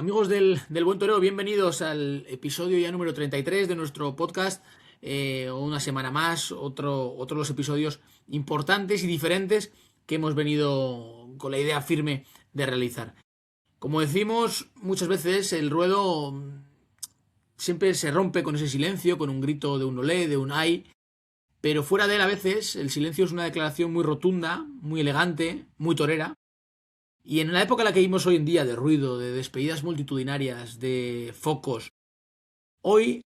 Amigos del Buen Toreo, bienvenidos al episodio ya número 33 de nuestro podcast. Una semana más, otro de los episodios importantes y diferentes que hemos venido con la idea firme de realizar. Como decimos muchas veces, el ruedo siempre se rompe con ese silencio, con un grito de un olé, de un ay, pero fuera de él a veces el silencio es una declaración muy rotunda, muy elegante, muy torera. Y en la época en la que vivimos hoy en día, de ruido, de despedidas multitudinarias, de focos, hoy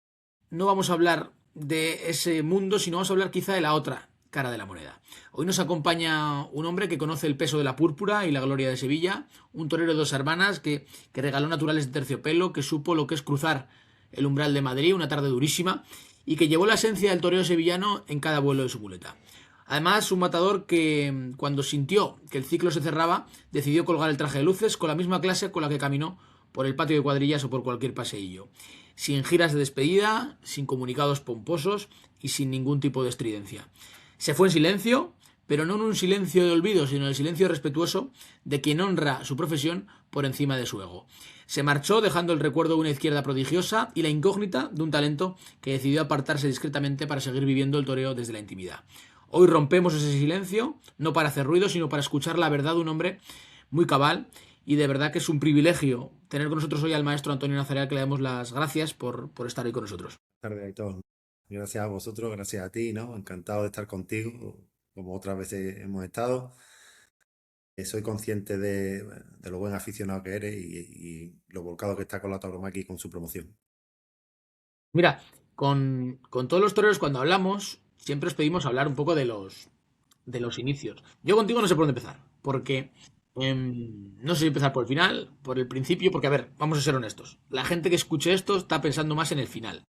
no vamos a hablar de ese mundo, sino vamos a hablar quizá de la otra cara de la moneda. Hoy nos acompaña un hombre que conoce el peso de la púrpura y la gloria de Sevilla, un torero de dos hermanas que regaló naturales de terciopelo, que supo lo que es cruzar el umbral de Madrid, una tarde durísima, y que llevó la esencia del toreo sevillano en cada vuelo de su muleta. Además, un matador que, cuando sintió que el ciclo se cerraba, decidió colgar el traje de luces con la misma clase con la que caminó por el patio de cuadrillas o por cualquier paseillo. Sin giras de despedida, sin comunicados pomposos y sin ningún tipo de estridencia. Se fue en silencio, pero no en un silencio de olvido, sino en el silencio respetuoso de quien honra su profesión por encima de su ego. Se marchó dejando el recuerdo de una izquierda prodigiosa y la incógnita de un talento que decidió apartarse discretamente para seguir viviendo el toreo desde la intimidad. Hoy rompemos ese silencio, no para hacer ruido, sino para escuchar la verdad de un hombre muy cabal, y de verdad que es un privilegio tener con nosotros hoy al maestro Antonio Nazaret, que le damos las gracias por estar hoy con nosotros. Tardes, Aitor. Gracias a vosotros, gracias a ti, ¿no? Encantado de estar contigo, como otras veces hemos estado. Soy consciente de lo buen aficionado que eres y lo volcado que está con la tauromaquia y con su promoción. Mira, con todos los toreros cuando hablamos, siempre os pedimos hablar un poco de los inicios. Yo contigo no sé por dónde empezar, porque no sé si empezar por el final, por el principio, porque a ver, vamos a ser honestos. La gente que escuche esto está pensando más en el final.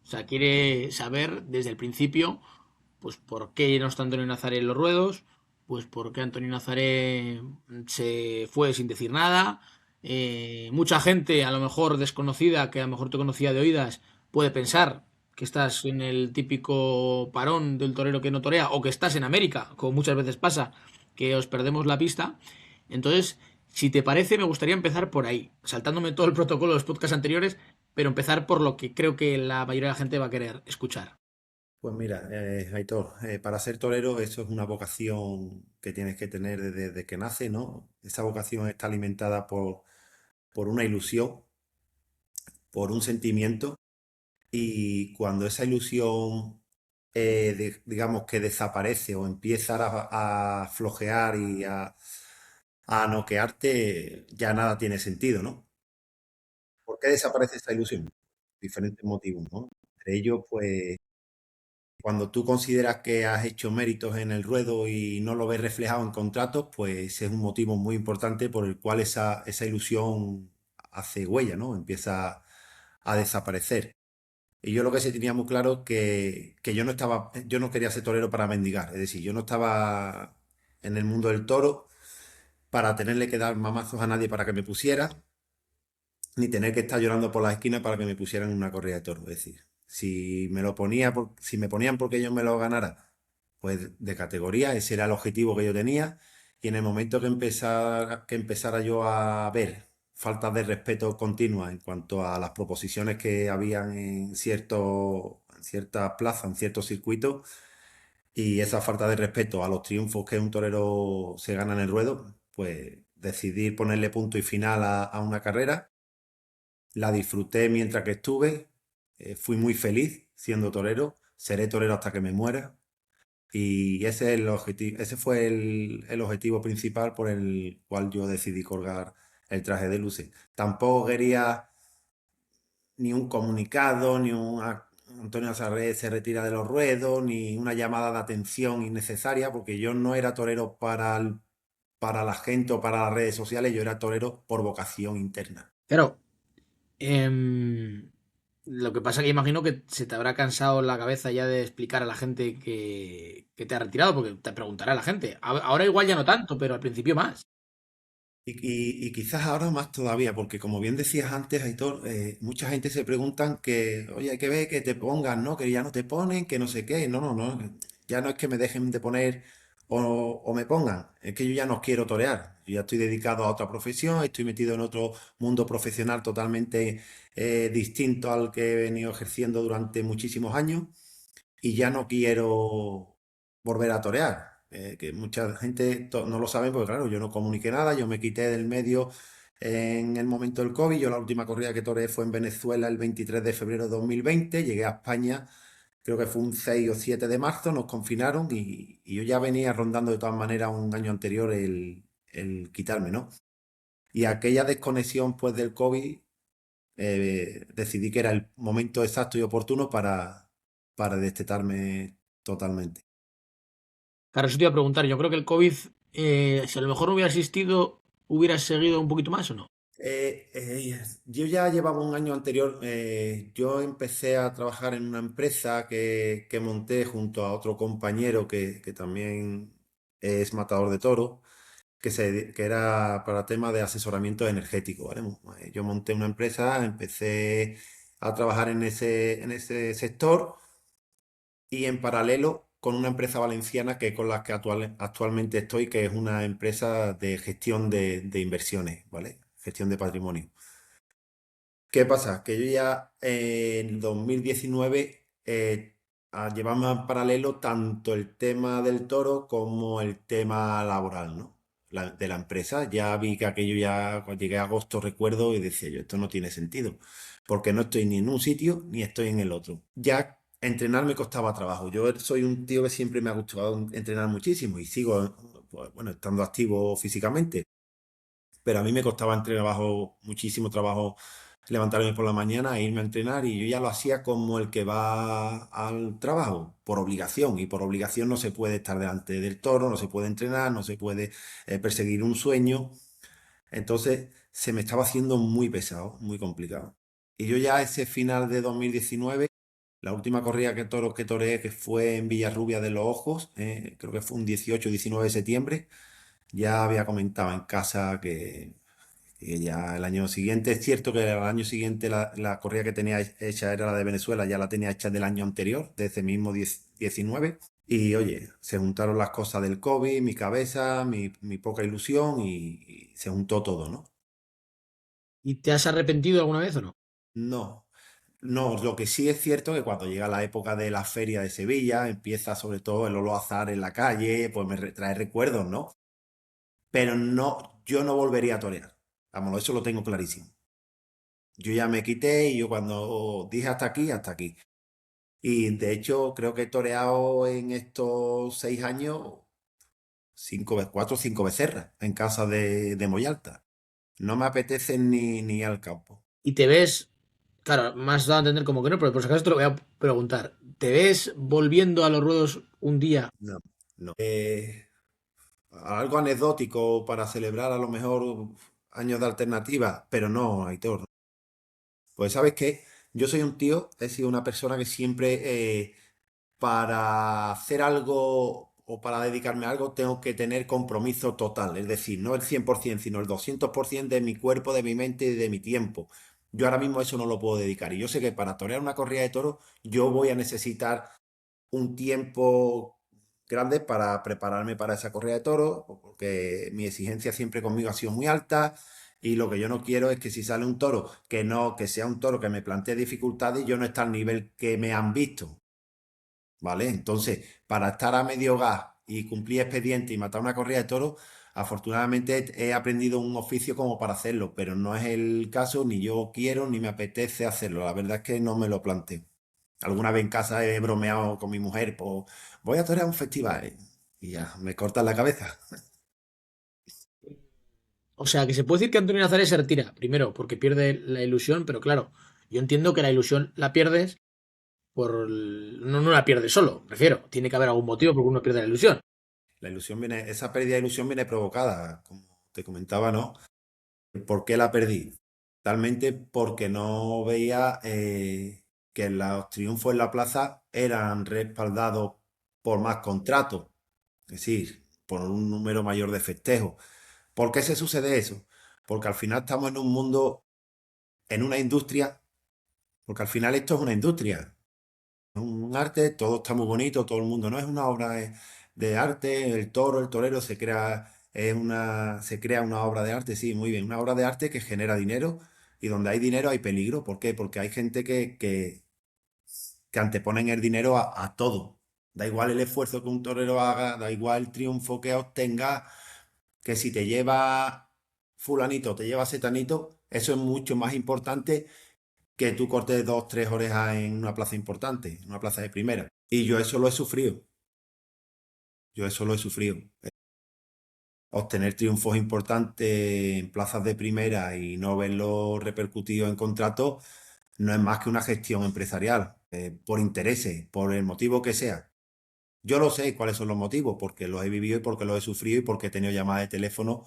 O sea, quiere saber desde el principio, pues por qué no está Antonio Nazaré en los ruedos, pues por qué Antonio Nazaré se fue sin decir nada. Mucha gente, a lo mejor desconocida, que a lo mejor te conocía de oídas, puede pensar que estás en el típico parón del torero que no torea, o que estás en América, como muchas veces pasa, que os perdemos la pista. Entonces, si te parece, me gustaría empezar por ahí, saltándome todo el protocolo de los podcasts anteriores, pero empezar por lo que creo que la mayoría de la gente va a querer escuchar. Pues mira, Aitor, para ser torero eso es una vocación que tienes que tener desde que nace, ¿no? Esa vocación está alimentada por una ilusión, por un sentimiento, y cuando esa ilusión, digamos que desaparece o empieza a flojear y a noquearte, ya nada tiene sentido, ¿no? ¿Por qué desaparece esa ilusión? Diferentes motivos, ¿no? Entre ellos, pues, cuando tú consideras que has hecho méritos en el ruedo y no lo ves reflejado en contratos, pues es un motivo muy importante por el cual esa ilusión hace huella, ¿no? Empieza a desaparecer. Y yo lo que sí tenía muy claro que yo no quería ser torero para mendigar. Es decir, yo no estaba en el mundo del toro para tenerle que dar mamazos a nadie para que me pusiera, ni tener que estar llorando por la esquina para que me pusieran en una corrida de toros. Es decir, si me ponían porque yo me lo ganara, pues de categoría, ese era el objetivo que yo tenía. Y en el momento que empezara yo a ver faltas de respeto continua en cuanto a las proposiciones que habían en ciertas plazas, en ciertos circuitos, y esa falta de respeto a los triunfos que un torero se gana en el ruedo, pues decidí ponerle punto y final a una carrera. La disfruté mientras que estuve, fui muy feliz siendo torero, seré torero hasta que me muera. Y ese es el objetivo, ese fue el objetivo principal por el cual yo decidí colgar el traje de luces. Tampoco quería ni un comunicado, ni un Antonio Sarré se retira de los ruedos, ni una llamada de atención innecesaria, porque yo no era torero para la gente o para las redes sociales, yo era torero por vocación interna. Claro, lo que pasa que imagino que se te habrá cansado la cabeza ya de explicar a la gente que te ha retirado, porque te preguntará la gente. Ahora igual ya no tanto, pero al principio más. Y quizás ahora más todavía, porque como bien decías antes, Aitor, mucha gente se preguntan que, oye, hay que ver que te pongan, ¿no? Que ya no te ponen, que no sé qué. No, no, no. Ya no es que me dejen de poner o me pongan. Es que yo ya no quiero torear. Yo ya estoy dedicado a otra profesión, estoy metido en otro mundo profesional totalmente distinto al que he venido ejerciendo durante muchísimos años y ya no quiero volver a torear. Que mucha gente no lo sabe porque, claro, yo no comuniqué nada, yo me quité del medio en el momento del COVID. Yo la última corrida que toreé fue en Venezuela el 23 de febrero de 2020. Llegué a España, creo que fue un 6 o 7 de marzo, nos confinaron y yo ya venía rondando de todas maneras un año anterior el quitarme, ¿no? Y aquella desconexión pues del COVID, decidí que era el momento exacto y oportuno para destetarme totalmente. Claro, eso te iba a preguntar. Yo creo que el COVID, si a lo mejor no hubiera existido, ¿hubieras seguido un poquito más o no? Yo ya llevaba un año anterior, yo empecé a trabajar en una empresa que monté junto a otro compañero que también es matador de toros, que era para temas de asesoramiento energético, ¿vale? Yo monté una empresa, empecé a trabajar en ese sector y en paralelo con una empresa valenciana que con la que actualmente estoy, que es una empresa de gestión de inversiones, ¿vale? Gestión de patrimonio. ¿Qué pasa? Que yo ya en 2019 llevaba en paralelo tanto el tema del toro como el tema laboral, ¿no? De la empresa. Ya vi que aquello ya, cuando llegué a agosto, recuerdo y decía yo, esto no tiene sentido, porque no estoy ni en un sitio ni estoy en el otro. Ya entrenar me costaba trabajo. Yo soy un tío que siempre me ha gustado entrenar muchísimo y sigo, pues, bueno, estando activo físicamente, pero a mí me costaba entrenar bajo muchísimo trabajo levantarme por la mañana e irme a entrenar y yo ya lo hacía como el que va al trabajo, por obligación, y por obligación no se puede estar delante del toro, no se puede entrenar, no se puede perseguir un sueño, entonces se me estaba haciendo muy pesado, muy complicado. Y yo ya ese final de 2019, la última corrida que toros que toreé, que fue en Villarrubia de los Ojos, creo que fue un 18 o 19 de septiembre, ya había comentado en casa que ya el año siguiente, es cierto que el año siguiente la corrida que tenía hecha era la de Venezuela, ya la tenía hecha del año anterior, de ese mismo 19. Y oye, se juntaron las cosas del COVID, mi cabeza, mi poca ilusión y se juntó todo, ¿no? ¿Y te has arrepentido alguna vez o no? No, no, lo que sí es cierto que cuando llega la época de la feria de Sevilla, empieza sobre todo el azar en la calle, pues trae recuerdos, ¿no? Pero no, yo no volvería a torear. Vamos, eso lo tengo clarísimo. Yo ya me quité y yo cuando dije hasta aquí, hasta aquí. Y de hecho creo que he toreado en estos 6 años 4 o 5 becerras en casa de Moyalta. No me apetece ni ir al campo. Y te ves, claro, más dado a entender como que no, pero por si acaso te lo voy a preguntar. ¿Te ves volviendo a los ruedos un día? No, no. Algo anecdótico para celebrar a lo mejor años de alternativa, pero no, Aitor. Pues sabes que yo soy un tío, he sido una persona que siempre para hacer algo o para dedicarme a algo tengo que tener compromiso total, es decir, no el 100%, sino el 200% de mi cuerpo, de mi mente y de mi tiempo. Yo ahora mismo eso no lo puedo dedicar y yo sé que para torear una corrida de toros yo voy a necesitar un tiempo grande para prepararme para esa corrida de toros, porque mi exigencia siempre conmigo ha sido muy alta y lo que yo no quiero es que si sale un toro que no, que sea un toro que me plantee dificultades, yo no esté al nivel que me han visto. ¿Vale? Entonces, para estar a medio gas y cumplir expediente y matar una corrida de toros, afortunadamente he aprendido un oficio como para hacerlo, pero no es el caso, ni yo quiero, ni me apetece hacerlo. La verdad es que no me lo planteo. Alguna vez en casa he bromeado con mi mujer, pues voy a torear un festival y ya, me cortan la cabeza. O sea, que se puede decir que Antonio Nazares se retira, primero, porque pierde la ilusión, pero claro, yo entiendo que la ilusión la pierdes no, no la pierdes solo, prefiero. Tiene que haber algún motivo por qué uno pierde la ilusión. La ilusión viene, esa pérdida de ilusión viene provocada, como te comentaba, ¿no? ¿Por qué la perdí? Talmente porque no veía que los triunfos en la plaza eran respaldados por más contratos, es decir, por un número mayor de festejos. ¿Por qué se sucede eso? Porque al final estamos en un mundo, en una industria, porque al final esto es una industria, es un arte, todo está muy bonito, todo el mundo, no es una obra, de arte, el toro, el torero se crea una obra de arte, sí, muy bien, una obra de arte que genera dinero y donde hay dinero hay peligro. ¿Por qué? Porque hay gente que anteponen el dinero a todo. Da igual el esfuerzo que un torero haga, da igual el triunfo que obtenga, que si te lleva fulanito, te lleva setanito, eso es mucho más importante que tú cortes 2, 3 orejas en una plaza importante, en una plaza de primera. Y yo eso lo he sufrido. Yo eso lo he sufrido. Obtener triunfos importantes en plazas de primera y no verlo repercutido en contratos no es más que una gestión empresarial, por intereses, por el motivo que sea. Yo lo sé cuáles son los motivos, porque los he vivido y porque los he sufrido y porque he tenido llamadas de teléfono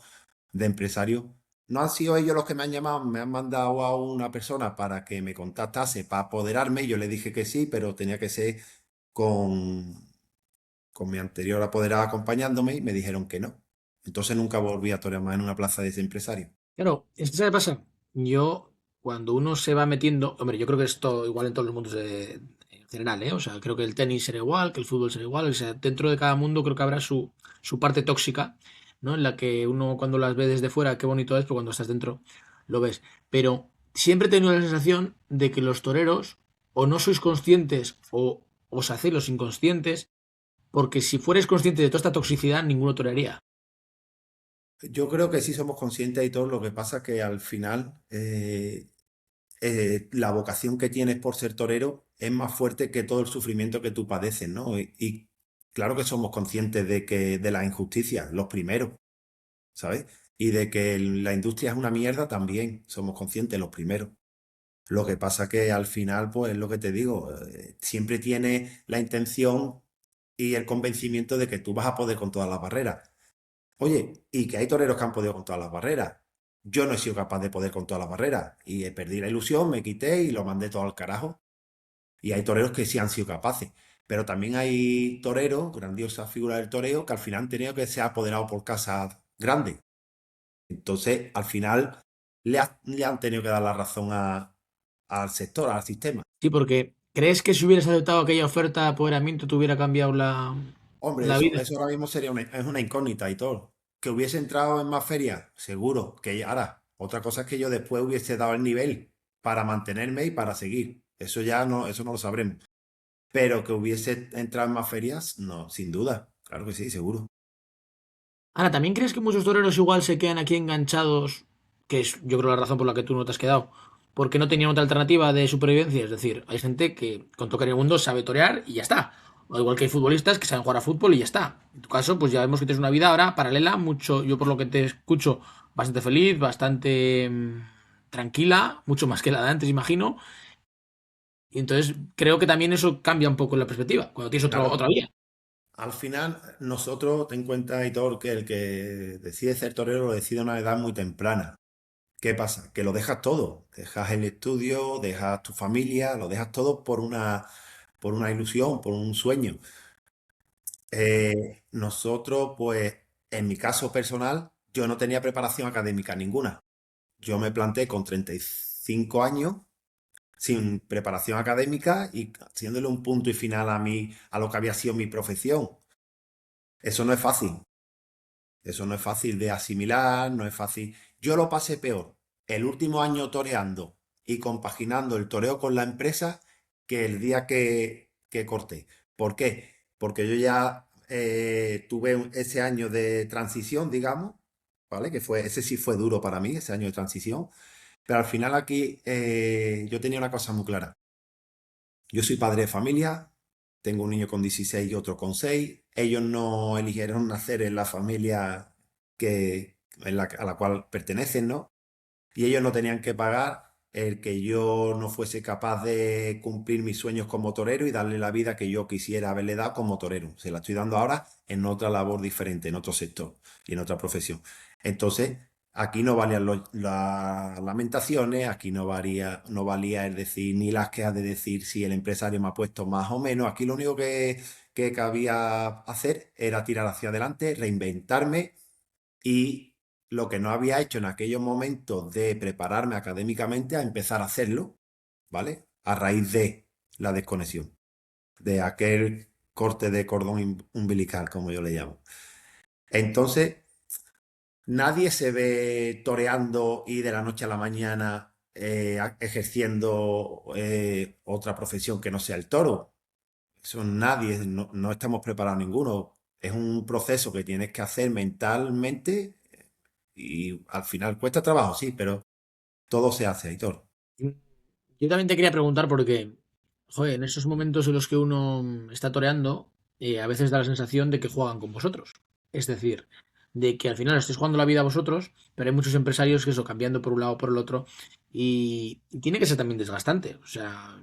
de empresarios. No han sido ellos los que me han llamado, me han mandado a una persona para que me contactase para apoderarme. Yo le dije que sí, pero tenía que ser con, con mi anterior apoderado acompañándome y me dijeron que no. Entonces nunca volví a torear más en una plaza de ese empresario. Claro, es que ¿sabes qué pasa? Yo, cuando uno se va metiendo, hombre, yo creo que esto igual en todos los mundos en general, ¿eh? O sea, creo que el tenis será igual, que el fútbol será igual, o sea, dentro de cada mundo creo que habrá su parte tóxica, ¿no? En la que uno cuando las ve desde fuera, qué bonito es, pero cuando estás dentro lo ves. Pero siempre he tenido la sensación de que los toreros o no sois conscientes o os hacéis los inconscientes, porque si fuerais conscientes de toda esta toxicidad, ninguno torearía. Yo creo que sí somos conscientes y todo, lo que pasa que al final la vocación que tienes por ser torero es más fuerte que todo el sufrimiento que tú padeces, ¿no? Y claro que somos conscientes de la injusticia, los primeros, ¿sabes? Y de que la industria es una mierda también, somos conscientes los primeros. Lo que pasa que al final, pues es lo que te digo, siempre tienes la intención y el convencimiento de que tú vas a poder con todas las barreras. Oye, y que hay toreros que han podido con todas las barreras. Yo no he sido capaz de poder con todas las barreras y perdí la ilusión, me quité y lo mandé todo al carajo. Y hay toreros que sí han sido capaces. Pero también hay toreros, grandiosas figuras del toreo, que al final han tenido que ser apoderados por casas grandes. Entonces, al final, le han tenido que dar la razón al sector, al sistema. Sí, porque ¿crees que si hubieras aceptado aquella oferta de apoderamiento te hubiera cambiado Hombre, la eso, vida? eso ahora mismo es una incógnita y todo. Que hubiese entrado en más ferias, seguro. Ahora, otra cosa es que yo después hubiese dado el nivel para mantenerme y para seguir. Eso ya no, eso no lo sabremos. Pero que hubiese entrado en más ferias, no, sin duda. Claro que sí, seguro. Ahora, ¿también crees que muchos toreros igual se quedan aquí enganchados? Que es, yo creo, la razón por la que tú no te has quedado. Porque no tenían otra alternativa de supervivencia. Es decir, hay gente que con tocar el mundo sabe torear y ya está. O igual que hay futbolistas que saben jugar a fútbol y ya está. En tu caso, pues ya vemos que tienes una vida ahora paralela, mucho, yo por lo que te escucho, bastante feliz, bastante tranquila, mucho más que la de antes, imagino. Y entonces creo que también eso cambia un poco la perspectiva, cuando tienes otra Claro. vida. Al final, nosotros, ten en cuenta, Aitor, que el que decide ser torero lo decide a una edad muy temprana. ¿Qué pasa? Que lo dejas todo. Dejas el estudio, dejas tu familia, lo dejas todo por una ilusión, por un sueño. Nosotros, pues, en mi caso personal, yo no tenía preparación académica ninguna. Yo me planté con 35 años, sin preparación académica y haciéndole un punto y final a lo que había sido mi profesión. Eso no es fácil. Eso no es fácil de asimilar, no es fácil. Yo lo pasé peor el último año toreando y compaginando el toreo con la empresa que el día que corté. ¿Por qué? Porque yo ya tuve ese año de transición, digamos, ¿vale? Ese sí fue duro para mí, ese año de transición. Pero al final aquí yo tenía una cosa muy clara. Yo soy padre de familia, tengo un niño con 16 y otro con 6. Ellos no eligieron nacer en la familia a la cual pertenecen, ¿no? Y ellos no tenían que pagar el que yo no fuese capaz de cumplir mis sueños como torero y darle la vida que yo quisiera haberle dado como torero. Se la estoy dando ahora en otra labor diferente, en otro sector y en otra profesión. Entonces, aquí no valían las lamentaciones, aquí no valía el decir ni las quejas de decir si el empresario me ha puesto más o menos. Aquí lo único que cabía hacer era tirar hacia adelante, reinventarme y lo que no había hecho en aquellos momentos de prepararme académicamente a empezar a hacerlo, ¿vale? A raíz de la desconexión, de aquel corte de cordón umbilical, como yo le llamo. Entonces, nadie se ve toreando y de la noche a la mañana ejerciendo otra profesión que no sea el toro. Eso nadie, no, no estamos preparados ninguno. Es un proceso que tienes que hacer mentalmente y al final cuesta trabajo, sí, pero todo se hace, Aitor. Yo también te quería preguntar porque, joder, en esos momentos en los que uno está toreando, a veces da la sensación de que juegan con vosotros. Es decir, de que al final estáis jugando la vida a vosotros, pero hay muchos empresarios que eso, cambiando por un lado o por el otro, y tiene que ser también desgastante. O sea,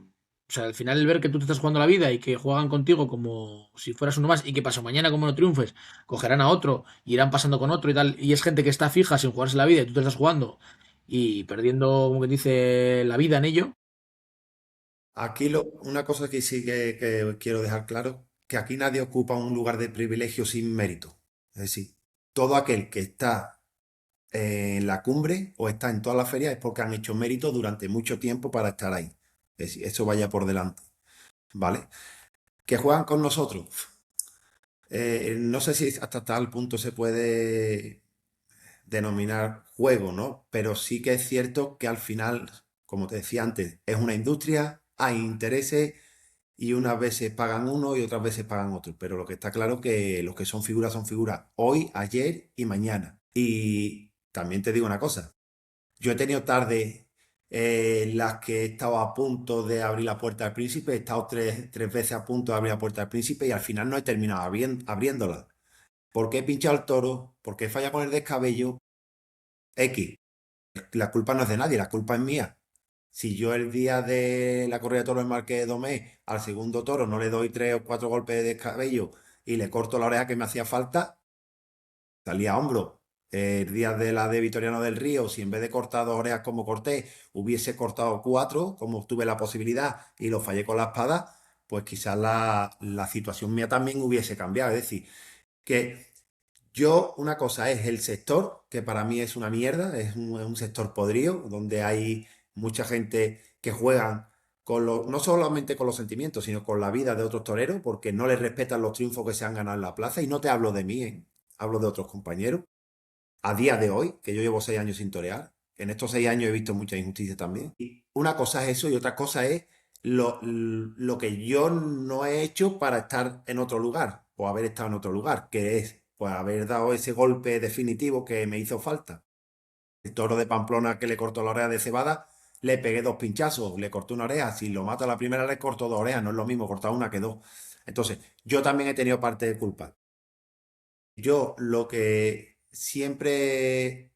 al final el ver que tú te estás jugando la vida y que juegan contigo como si fueras uno más y que pasó mañana como no triunfes, cogerán a otro, y irán pasando con otro y tal, y es gente que está fija sin jugarse la vida y tú te estás jugando y perdiendo, como que dice, la vida en ello. Aquí una cosa que sí que quiero dejar claro, que aquí nadie ocupa un lugar de privilegio sin mérito. Es decir, todo aquel que está en la cumbre o está en toda la feria es porque han hecho mérito durante mucho tiempo para estar ahí. Es decir, eso vaya por delante, ¿vale? Que juegan con nosotros. No sé si hasta tal punto se puede denominar juego, ¿no? Pero sí que es cierto que al final, como te decía antes, es una industria, hay intereses y unas veces pagan uno y otras veces pagan otro. Pero lo que está claro que los que son figuras hoy, ayer y mañana. Y también te digo una cosa, yo he tenido tardes en las que he estado a punto de abrir la puerta al príncipe, he estado tres veces a punto de abrir la puerta al príncipe y al final no he terminado abriéndola. ¿Por qué he pinchado el toro? ¿Por qué falla con el descabello? X. La culpa no es de nadie, la culpa es mía. Si yo el día de la corrida de toros del Marqués de Domé al segundo toro no le doy 3 o 4 golpes de descabello y le corto la oreja que me hacía falta, salía a hombro. El día de la de Vitoriano del Río, si en vez de cortar 2 orejas como corté, hubiese cortado 4, como tuve la posibilidad y lo fallé con la espada, pues quizás la situación mía también hubiese cambiado. Es decir, que yo, una cosa es el sector, que para mí es una mierda, es un sector podrido, donde hay mucha gente que juegan no solamente con los sentimientos, sino con la vida de otros toreros, porque no les respetan los triunfos que se han ganado en la plaza. Y no te hablo de mí, hablo de otros compañeros. A día de hoy, que yo llevo 6 años sin torear, en estos 6 años he visto mucha injusticia también. Y una cosa es eso y otra cosa es lo que yo no he hecho para estar en otro lugar o haber estado en otro lugar, que es pues haber dado ese golpe definitivo que me hizo falta. El toro de Pamplona que le cortó la oreja de cebada, le pegué 2 pinchazos, le corté una oreja. Si lo mato a la primera, le corto 2 orejas. No es lo mismo cortar una que dos. Entonces, yo también he tenido parte de culpa. Yo lo que siempre,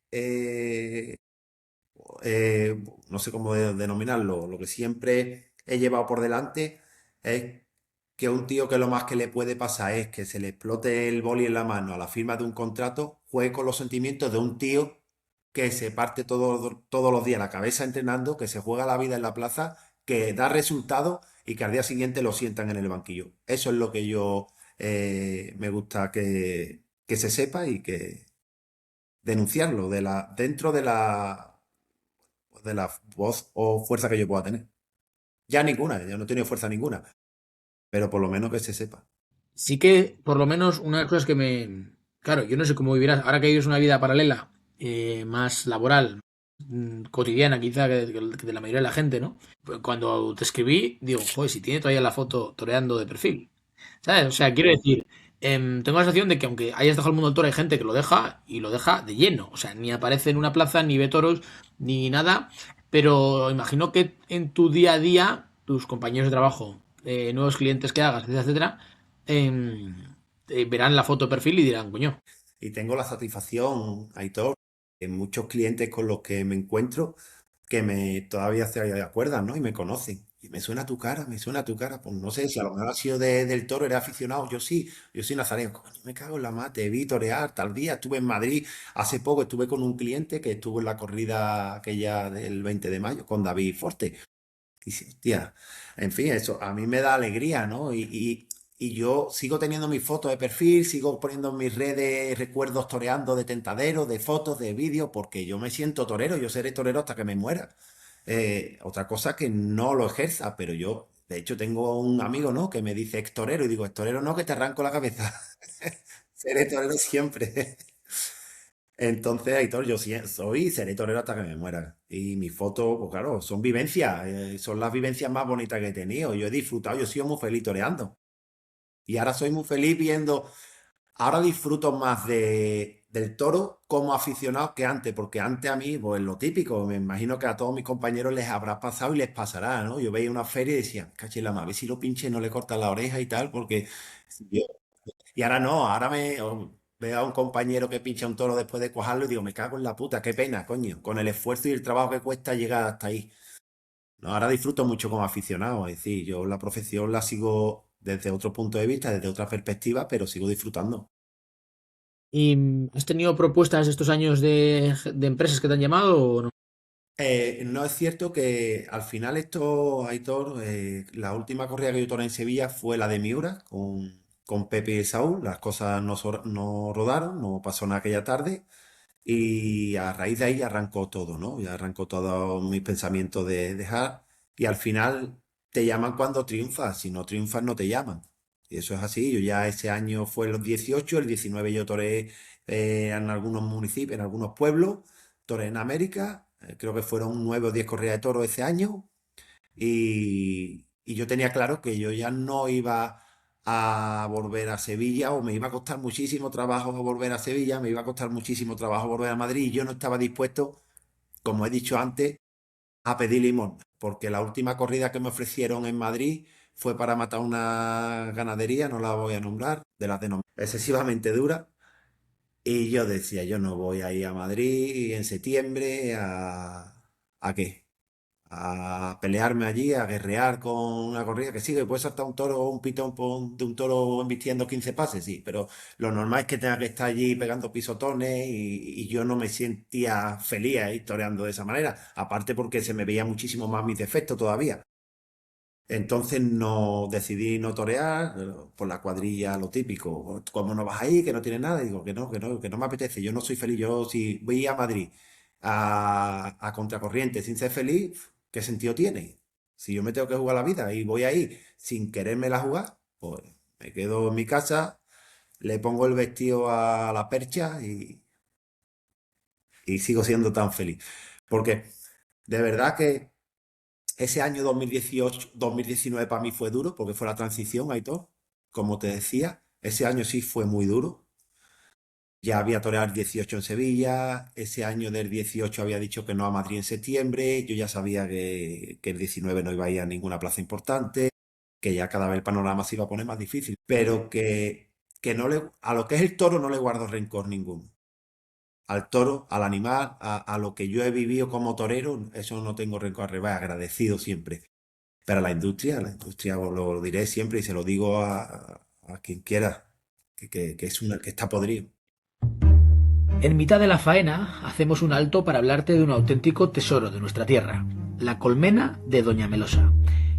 no sé cómo denominarlo, lo que siempre he llevado por delante es que un tío que lo más que le puede pasar es que se le explote el boli en la mano a la firma de un contrato, juegue con los sentimientos de un tío que se parte todos los días la cabeza entrenando, que se juega la vida en la plaza, que da resultados y que al día siguiente lo sientan en el banquillo. Eso es lo que yo me gusta que se sepa y que denunciarlo dentro de la voz o fuerza que yo pueda tener. Ya ninguna, ya no he tenido fuerza ninguna, pero por lo menos que se sepa. Sí que, por lo menos, una de las cosas que me... Claro, yo no sé cómo vivirás, ahora que vives una vida paralela, más laboral, cotidiana quizá que de la mayoría de la gente, ¿no? Pues cuando te escribí, digo, joder, si tiene todavía la foto toreando de perfil. ¿Sabes? O sea, quiero decir, tengo la sensación de que aunque hayas dejado el mundo del toro, hay gente que lo deja y lo deja de lleno. O sea, ni aparece en una plaza, ni ve toros, ni nada. Pero imagino que en tu día a día, tus compañeros de trabajo, nuevos clientes que hagas, etcétera, etcétera, em, verán la foto de perfil y dirán, coño. Y tengo la satisfacción, Aitor, en muchos clientes con los que me encuentro que todavía se acuerdan, ¿no? Y me conocen. Y me suena tu cara, me suena tu cara. Pues no sé si a lo mejor ha sido del toro, eres aficionado. Yo sí, yo soy nazareno. Coño, me cago en la mate, te vi torear tal día. Estuve en Madrid hace poco, estuve con un cliente que estuvo en la corrida aquella del 20 de mayo con David Forte. Y sí, hostia, en fin, eso a mí me da alegría, ¿no? Y yo sigo teniendo mis fotos de perfil, sigo poniendo en mis redes recuerdos toreando de tentadero, de fotos, de vídeos, porque yo me siento torero, yo seré torero hasta que me muera. Otra cosa que no lo ejerza, pero yo De hecho, tengo un amigo, ¿no? Que me dice, ex torero, y digo, ex torero no, que te arranco la cabeza. Seré torero siempre. Entonces, Aitor, yo soy y seré torero hasta que me muera. Y mis fotos, pues claro, son vivencias, son las vivencias más bonitas que he tenido. Yo he disfrutado, yo he sido muy feliz toreando. Y ahora soy muy feliz viendo, ahora disfruto más del toro como aficionado que antes, porque antes a mí, pues lo típico, me imagino que a todos mis compañeros les habrá pasado y les pasará, ¿no? Yo veía una feria y decía, cachila, a ver si lo pinche no le cortan la oreja y tal, porque yo y ahora no, ahora veo a un compañero que pincha un toro después de cuajarlo y digo, me cago en la puta, qué pena, coño, con el esfuerzo y el trabajo que cuesta llegar hasta ahí. No, ahora disfruto mucho como aficionado, es decir, yo la profesión la sigo desde otro punto de vista, desde otra perspectiva, pero sigo disfrutando. ¿Y has tenido propuestas estos años de empresas que te han llamado o no? No es cierto que al final esto, Aitor, la última corrida que yo toré en Sevilla fue la de Miura con Pepe y Saúl. Las cosas no rodaron, no pasó nada aquella tarde. Y a raíz de ahí arrancó todo, ¿no? Ya arrancó todo mi pensamiento de dejar. Y al final te llaman cuando triunfas. Si no triunfas, no te llaman. Y eso es así. Yo ya ese año fue los 18, el 19 yo toré en algunos municipios, en algunos pueblos. Toré en América. Creo que fueron 9 o 10 corridas de toros ese año. Y yo tenía claro que yo ya no iba a volver a Sevilla o me iba a costar muchísimo trabajo volver a Sevilla, me iba a costar muchísimo trabajo volver a Madrid y yo no estaba dispuesto, como he dicho antes, a pedir limón, porque la última corrida que me ofrecieron en Madrid fue para matar una ganadería, no la voy a nombrar, de las excesivamente dura. Y yo decía, yo no voy a ir a Madrid en septiembre ¿a qué? A pelearme allí, a guerrear con una corrida que sí, que puede saltar un toro o un pitón de un toro embistiendo 15 pases, sí, pero lo normal es que tenga que estar allí pegando pisotones y yo no me sentía feliz ahí toreando de esa manera, aparte porque se me veía muchísimo más mis defectos todavía. Entonces no decidí no torear por la cuadrilla, lo típico. ¿Cómo no vas ahí? Que no tienes nada. Y digo que no me apetece. Yo no soy feliz. Yo si voy a Madrid a contracorriente sin ser feliz, ¿qué sentido tiene? Si yo me tengo que jugar la vida y voy ahí sin querérmela jugar, pues me quedo en mi casa, le pongo el vestido a la percha y sigo siendo tan feliz. Porque de verdad que ese año 2018, 2019 para mí fue duro porque fue la transición, Aitor. Como te decía, ese año sí fue muy duro. Ya había toreado el 18 en Sevilla, ese año del 18 había dicho que no a Madrid en septiembre, yo ya sabía que el 19 no iba a ir a ninguna plaza importante, que ya cada vez el panorama se iba a poner más difícil, pero que no a lo que es el toro no le guardo rencor ninguno. Al toro, al animal, a lo que yo he vivido como torero, eso no tengo rencor, al revés, agradecido siempre. Pero la industria lo diré siempre y se lo digo a quien quiera, que es una, que está podrido. En mitad de la faena hacemos un alto para hablarte de un auténtico tesoro de nuestra tierra, la colmena de Doña Melosa,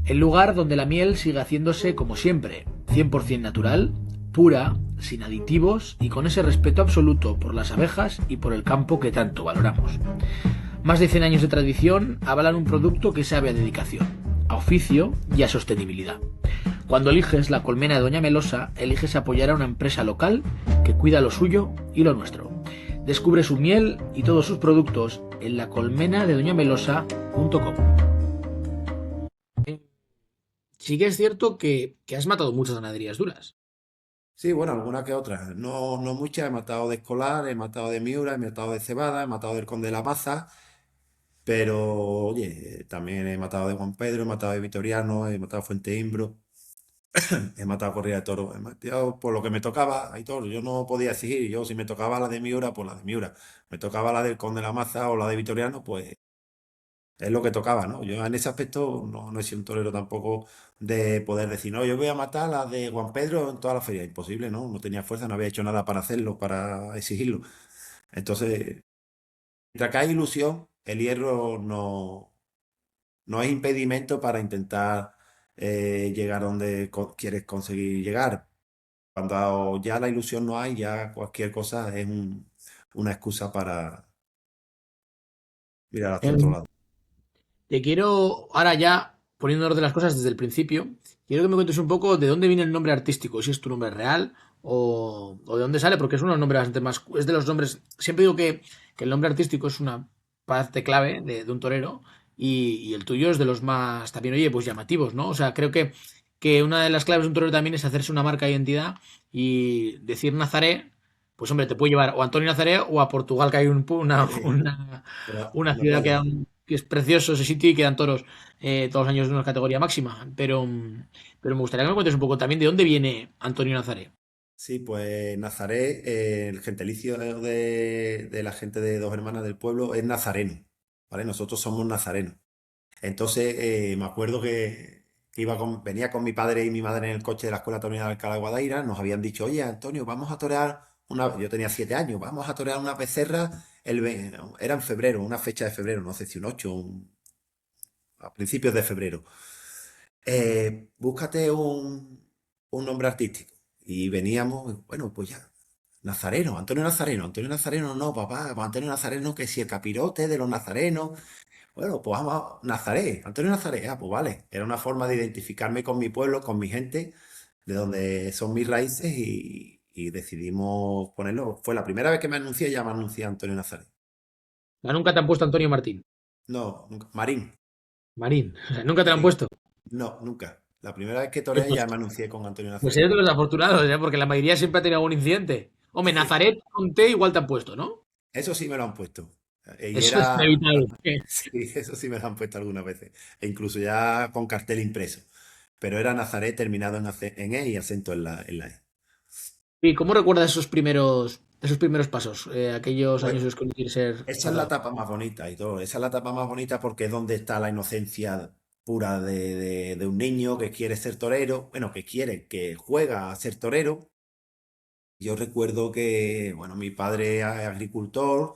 el lugar donde la miel sigue haciéndose como siempre, 100% natural, pura, sin aditivos y con ese respeto absoluto por las abejas y por el campo que tanto valoramos. Más de 100 años de tradición avalan un producto que sabe a dedicación, a oficio y a sostenibilidad. Cuando eliges la colmena de Doña Melosa, eliges apoyar a una empresa local que cuida lo suyo y lo nuestro. Descubre su miel y todos sus productos en lacolmenadedoñamelosa.com. Sí que es cierto que has matado muchas ganaderías duras. Sí, bueno, alguna que otra. No, no muchas. He matado de Escolar, he matado de Miura, he matado de Cebada, he matado del Conde de la Maza. Pero, oye, también he matado de Juan Pedro, he matado de Vitoriano, he matado de Fuente Imbro, he matado corrida de toro. He matado por lo que me tocaba, hay todo. Yo no podía exigir. Yo, si me tocaba la de Miura, pues la de Miura. Me tocaba la del Conde de la Maza o la de Vitoriano, pues es lo que tocaba, ¿no? Yo en ese aspecto no he sido un torero tampoco de poder decir, no, yo voy a matar a la de Juan Pedro en toda la feria. Imposible, ¿no? No tenía fuerza, no había hecho nada para hacerlo, para exigirlo. Entonces, mientras que hay ilusión, el hierro no es impedimento para intentar llegar donde quieres conseguir llegar. Cuando ya la ilusión no hay, ya cualquier cosa es una excusa para mirar hacia otro Em, lado. Te quiero ahora ya, poniendo en orden las cosas desde el principio, quiero que me cuentes un poco de dónde viene el nombre artístico, si es tu nombre real o de dónde sale, porque es un nombre bastante más, es de los nombres, siempre digo que el nombre artístico es una parte clave de un torero y el tuyo es de los más, también, oye, pues llamativos, ¿no? O sea, creo que una de las claves de un torero también es hacerse una marca de identidad y decir Nazaré, pues hombre, te puede llevar o a Antonio Nazaré o a Portugal, que hay una Una ciudad playa. que es precioso ese sitio y quedan toros todos los años de una categoría máxima. Pero me gustaría que me cuentes un poco también de dónde viene Antonio Nazaré. Sí, pues Nazaret, el gentilicio de la gente de Dos Hermanas del pueblo es nazareno, ¿vale? Nosotros somos nazarenos. Entonces, me acuerdo que venía con mi padre y mi madre en el coche de la Escuela Taurina de Alcalá de Guadaira, nos habían dicho, oye, Antonio, vamos a torear yo tenía 7 años, vamos a torear una becerra, era en febrero, una fecha de febrero, no sé si un 8, a principios de febrero. Búscate un nombre artístico. Y veníamos, bueno, pues ya, Nazareno, Antonio Nazareno no, papá, pues Antonio Nazareno, que si el capirote de los nazarenos, bueno, pues vamos a Nazaret, Antonio Nazaret, pues vale, era una forma de identificarme con mi pueblo, con mi gente, de donde son mis raíces y decidimos ponerlo. Fue la primera vez que me anuncié, ya me anuncié Antonio Nazaret. Ya nunca te han puesto Antonio Martín. No, nunca. Marín, Marín. O sea, nunca te lo han Marín. puesto. No, nunca. La primera vez que Pues, toreé ya me anuncié con Antonio pues Nazaret. eres de los afortunados, ¿eh? Porque la mayoría siempre ha tenido algún incidente. Hombre, Nazaret con T igual te han puesto, ¿no? Eso sí me lo han puesto. Y Eso es era, inevitable. sí, eso sí me lo han puesto algunas veces. E incluso ya con cartel impreso. Pero era Nazaret terminado en E y acento en la E. ¿Y cómo recuerdas esos primeros pasos? Aquellos Pues años en los que quieres ser esa es la torero. etapa más bonita y todo. Esa es la etapa más bonita porque es donde está la inocencia pura de un niño que quiere ser torero. Bueno, que juega a ser torero. Yo recuerdo que, bueno, mi padre es agricultor.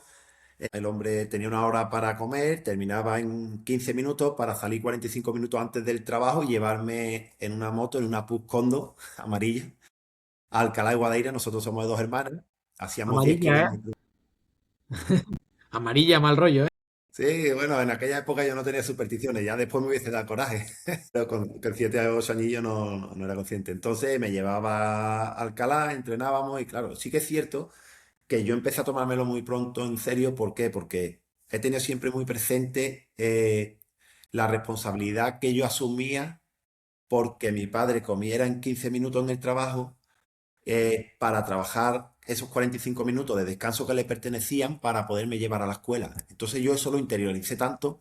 El hombre tenía una hora para comer, terminaba en 15 minutos para salir 45 minutos antes del trabajo y llevarme en una moto, en una Puch Kondo amarilla, a Alcalá de Guadaira. Nosotros somos de Dos Hermanas, hacíamos 10 Amarilla, ¿eh? kilómetros. Amarilla, mal rollo, ¿eh? Sí, bueno, en aquella época yo no tenía supersticiones, ya después me hubiese dado coraje, pero con 7 o 8 años no era consciente. Entonces me llevaba a Alcalá, entrenábamos y claro, sí que es cierto que yo empecé a tomármelo muy pronto en serio. ¿Por qué? Porque he tenido siempre muy presente la responsabilidad que yo asumía porque mi padre comiera en 15 minutos en el trabajo para trabajar esos 45 minutos de descanso que le pertenecían para poderme llevar a la escuela. Entonces yo eso lo interioricé tanto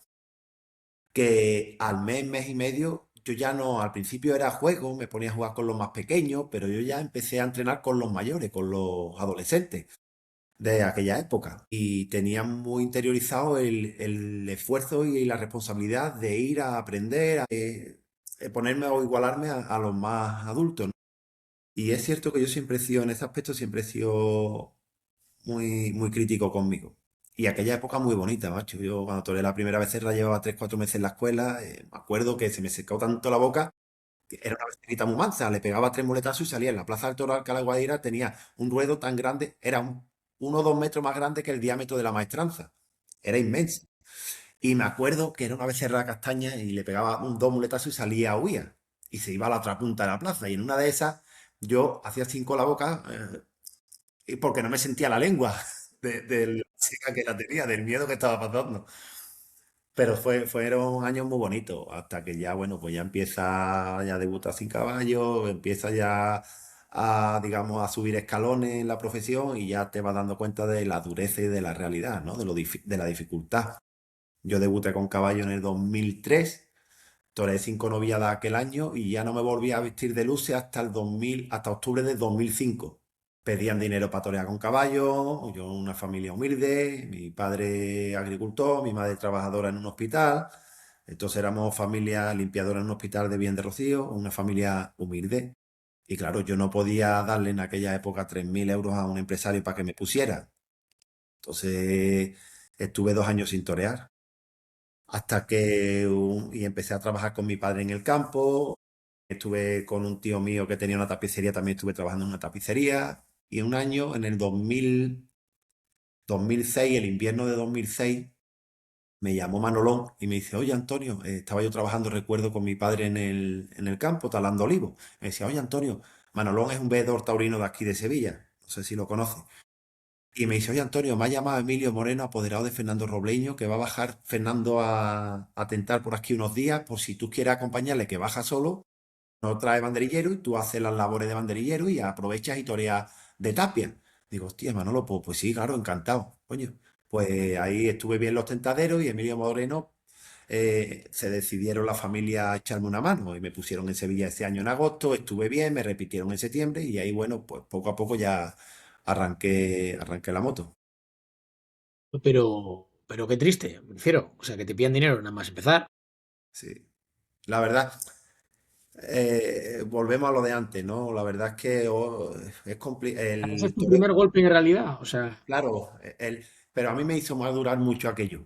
que al mes y medio, yo ya no, al principio era juego, me ponía a jugar con los más pequeños, pero yo ya empecé a entrenar con los mayores, con los adolescentes de aquella época. Y tenía muy interiorizado el esfuerzo y la responsabilidad de ir a aprender, ponerme o igualarme a los más adultos, ¿no? Y es cierto que yo siempre he sido, en ese aspecto, siempre he sido muy crítico conmigo. Y aquella época muy bonita, macho. Yo cuando toreé la primera vez la llevaba 3 o 4 meses en la escuela. Me acuerdo que se me secó tanto la boca que era una becerrita muy mansa. Le pegaba 3 muletazos y salía en la Plaza del Toro de Alcalá de Guadaira. Tenía un ruedo tan grande, era 1 o 2 metros más grande que el diámetro de la maestranza. Era inmenso. Y me acuerdo que era una becerra castaña y le pegaba 2 muletazos y salía a huir. Y se iba a la otra punta de la plaza. Y en una de esas yo hacía cinco la boca y porque no me sentía la lengua de la chica que la tenía, del miedo que estaba pasando. Pero fueron años muy bonitos, hasta que ya, bueno, pues ya empieza, ya debuta sin caballo, empieza ya a, digamos, a subir escalones en la profesión y ya te vas dando cuenta de la dureza y de la realidad, ¿no? De la dificultad. Yo debuté con caballo en el 2003, toreé 5 noviadas aquel año y ya no me volví a vestir de luces hasta el 2000, hasta octubre del 2005. Pedían dinero para torear con caballo, yo una familia humilde, mi padre agricultor, mi madre trabajadora en un hospital, entonces éramos familia limpiadora en un hospital de Bien de Rocío, una familia humilde. Y claro, yo no podía darle en aquella época 3.000 euros a un empresario para que me pusiera. Entonces estuve 2 años sin torear hasta que y empecé a trabajar con mi padre en el campo. Estuve con un tío mío que tenía una tapicería, también estuve trabajando en una tapicería. Y un año, en el 2006, el invierno de 2006, me llamó Manolón y me dice, oye Antonio, estaba yo trabajando, recuerdo, con mi padre en el campo, talando olivos. Me decía, oye Antonio, Manolón es un veedor taurino de aquí de Sevilla, no sé si lo conoces. Y me dice, oye Antonio, me ha llamado Emilio Moreno, apoderado de Fernando Robleño, que va a bajar Fernando a tentar por aquí unos días, por si tú quieres acompañarle, que baja solo, no trae banderillero y tú haces las labores de banderillero y aprovechas y toreas de tapia. Digo, hostia, Manolo, pues sí, claro, encantado. Coño, pues ahí estuve bien los tentaderos y Emilio Moreno se decidieron la familia a echarme una mano y me pusieron en Sevilla ese año en agosto, estuve bien, me repitieron en septiembre y ahí, bueno, pues poco a poco ya arranqué la moto. Pero qué triste, me refiero. O sea, que te pidan dinero nada más empezar. Sí. La verdad, volvemos a lo de antes, ¿no? La verdad es que es complicado. Ese es tu primer golpe en realidad. O sea, Claro, pero a mí me hizo madurar mucho aquello.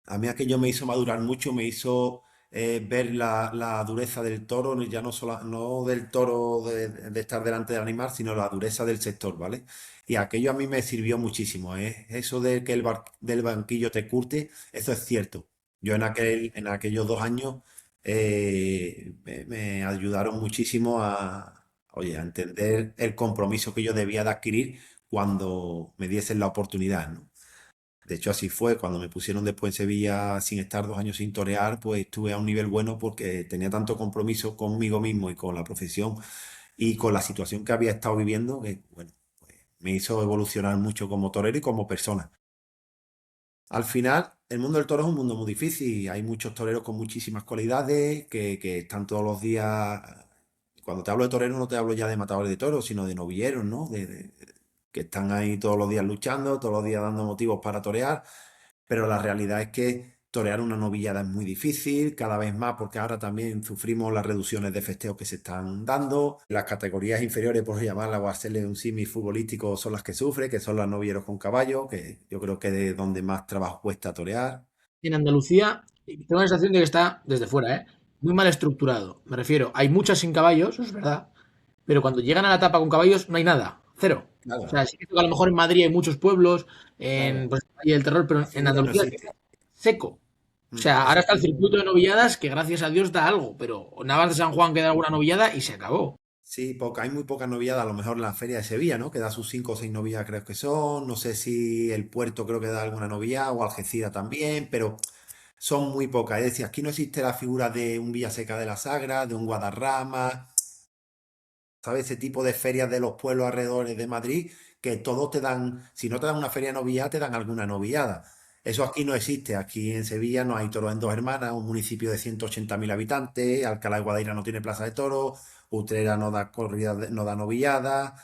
A mí aquello me hizo madurar mucho, me hizo ver la dureza del toro, ya no solo, no del toro de estar delante del animal, sino la dureza del sector, ¿vale? Y aquello a mí me sirvió muchísimo, ¿eh? Eso de que del banquillo te curte, eso es cierto. Yo en aquellos 2 años me ayudaron muchísimo oye, a entender el compromiso que yo debía de adquirir cuando me diesen la oportunidad, ¿no? De hecho, así fue. Cuando me pusieron después en Sevilla sin estar 2 años sin torear, pues estuve a un nivel bueno porque tenía tanto compromiso conmigo mismo y con la profesión y con la situación que había estado viviendo que, bueno, pues me hizo evolucionar mucho como torero y como persona. Al final, el mundo del toro es un mundo muy difícil. Hay muchos toreros con muchísimas cualidades que están todos los días. Cuando te hablo de toreros, no te hablo ya de matadores de toros, sino de novilleros, ¿no? Que están ahí todos los días luchando, todos los días dando motivos para torear. Pero la realidad es que torear una novillada es muy difícil, cada vez más, porque ahora también sufrimos las reducciones de festejos que se están dando. Las categorías inferiores, por llamarla o hacerle un símil futbolístico, son las que sufren, que son los novilleros con caballo, que yo creo que es donde más trabajo cuesta torear. en Andalucía, tengo la sensación de que está desde fuera, ¿eh? Muy mal estructurado. Me refiero, hay muchas sin caballos, eso es verdad. Pero cuando llegan a la etapa con caballos, no hay nada. Cero. O Nada, sea, sí que a lo mejor en Madrid hay muchos pueblos, en nada. pues, Valle del Terror, pero La en figura no Andalucía existe. seco. O sea, ahora Esa está el figura circuito de novilladas que gracias a Dios da algo, pero Navas de San Juan que da alguna novillada y se acabó. sí, hay muy pocas novilladas, a lo mejor en la feria de Sevilla, ¿no? Que da sus 5 o 6 novilladas, creo que son. No sé si el puerto creo que da alguna novillada o Algeciras también, pero son muy pocas. Es decir, aquí no existe la figura de un Villaseca de la Sagra, de un Guadarrama, ¿sabes? Ese tipo de ferias de los pueblos alrededores de Madrid, que todos te dan, si no te dan una feria de novillada, te dan alguna novillada. Eso aquí no existe. Aquí en Sevilla no hay toros en Dos Hermanas, un municipio de 180.000 habitantes, Alcalá de Guadaira no tiene plaza de toros, Utrera no da corrida, no da novillada,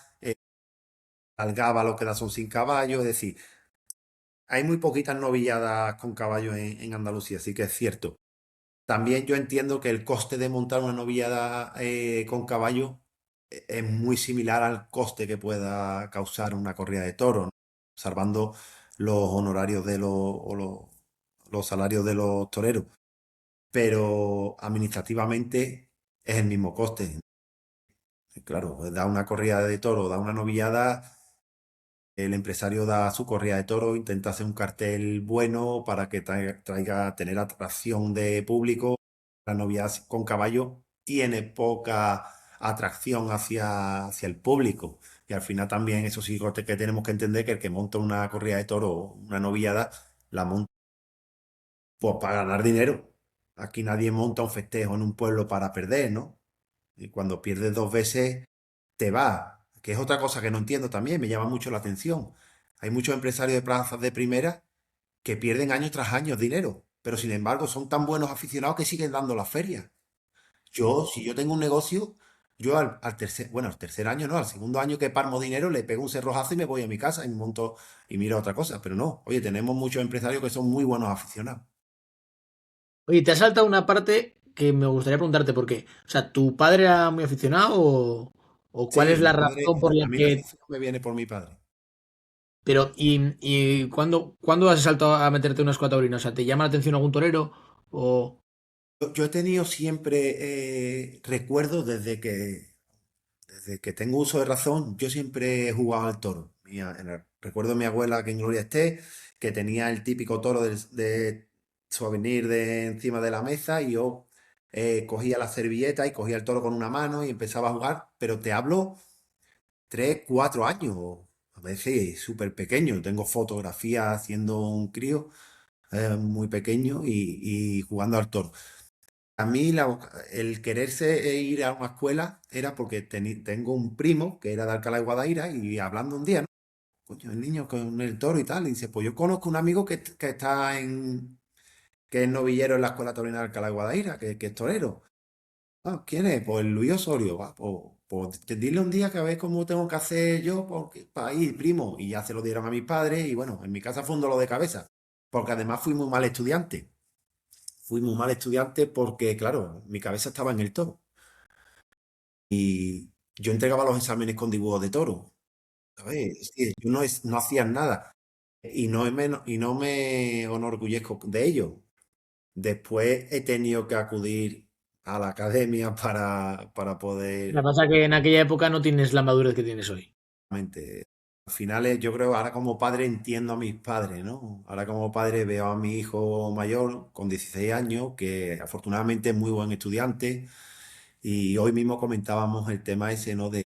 Algaba lo que da son sin caballo, es decir, hay muy poquitas novilladas con caballo en Andalucía, así que es cierto. También yo entiendo que el coste de montar una novillada con caballo es muy similar al coste que pueda causar una corrida de toros, ¿no? Salvando los honorarios los salarios de los toreros. Pero administrativamente es el mismo coste. Claro, da una corrida de toro, da una novillada. El empresario da su corrida de toro, intenta hacer un cartel bueno para que tener atracción de público. La novia con caballo tiene poca atracción hacia el público. Y al final también eso sí que tenemos que entender que el que monta una corrida de toro, una novillada, la monta pues para ganar dinero. Aquí nadie monta un festejo en un pueblo para perder, ¿no? Y cuando pierdes 2 veces, te va. Que es otra cosa que no entiendo también, me llama mucho la atención. Hay muchos empresarios de plazas de primera que pierden año tras año dinero, pero sin embargo son tan buenos aficionados que siguen dando las ferias. Si yo tengo un negocio, yo al tercer año no, al segundo año que parmo dinero, le pego un cerrojazo y me voy a mi casa y me monto y miro otra cosa. Pero no, oye, tenemos muchos empresarios que son muy buenos aficionados. Oye, te ha saltado una parte que me gustaría preguntarte por qué. O sea, ¿tu padre era muy aficionado o cuál es Sí, la mi padre, razón por la a mí la que... afición me viene por mi padre. Pero, ¿y cuándo has saltado a meterte una escuadra taurina? O sea, ¿te llama la atención algún torero? O... Yo he tenido siempre recuerdos desde que tengo uso de razón, yo siempre he jugado al toro. Recuerdo a mi abuela que en gloria esté, que tenía el típico toro de souvenir de encima de la mesa y yo cogía la servilleta y cogía el toro con una mano y empezaba a jugar, pero te hablo 3, 4 años, a veces súper pequeño. Tengo fotografías haciendo un crío muy pequeño y jugando al toro. A mí el quererse ir a una escuela era porque tengo un primo que era de Alcalá de Guadaira y hablando un día, ¿no? Coño, el niño con el toro y tal, y dice, pues yo conozco un amigo que está que es novillero en la Escuela Torina de Alcalá de Guadaira, que es torero. Ah, ¿quién es? Pues Luis Osorio. Va, pues dile un día que a ver cómo tengo que hacer yo para ir, primo. Y ya se lo dieron a mis padres y bueno, en mi casa fue un dolor de cabeza, porque además fui muy mal estudiante. Fui muy mal estudiante porque, claro, mi cabeza estaba en el toro. Y yo entregaba los exámenes con dibujos de toro. ¿Sabes? Sí, yo no hacía nada. Y no me enorgullezco de ello. Después he tenido que acudir a la academia para Lo que poder. pasa es que en aquella época no tienes la madurez que tienes hoy. Realmente, al final, yo creo, ahora como padre entiendo a mis padres, ¿no? Ahora como padre veo a mi hijo mayor con 16 años, que afortunadamente es muy buen estudiante, y hoy mismo comentábamos el tema ese, ¿no? De,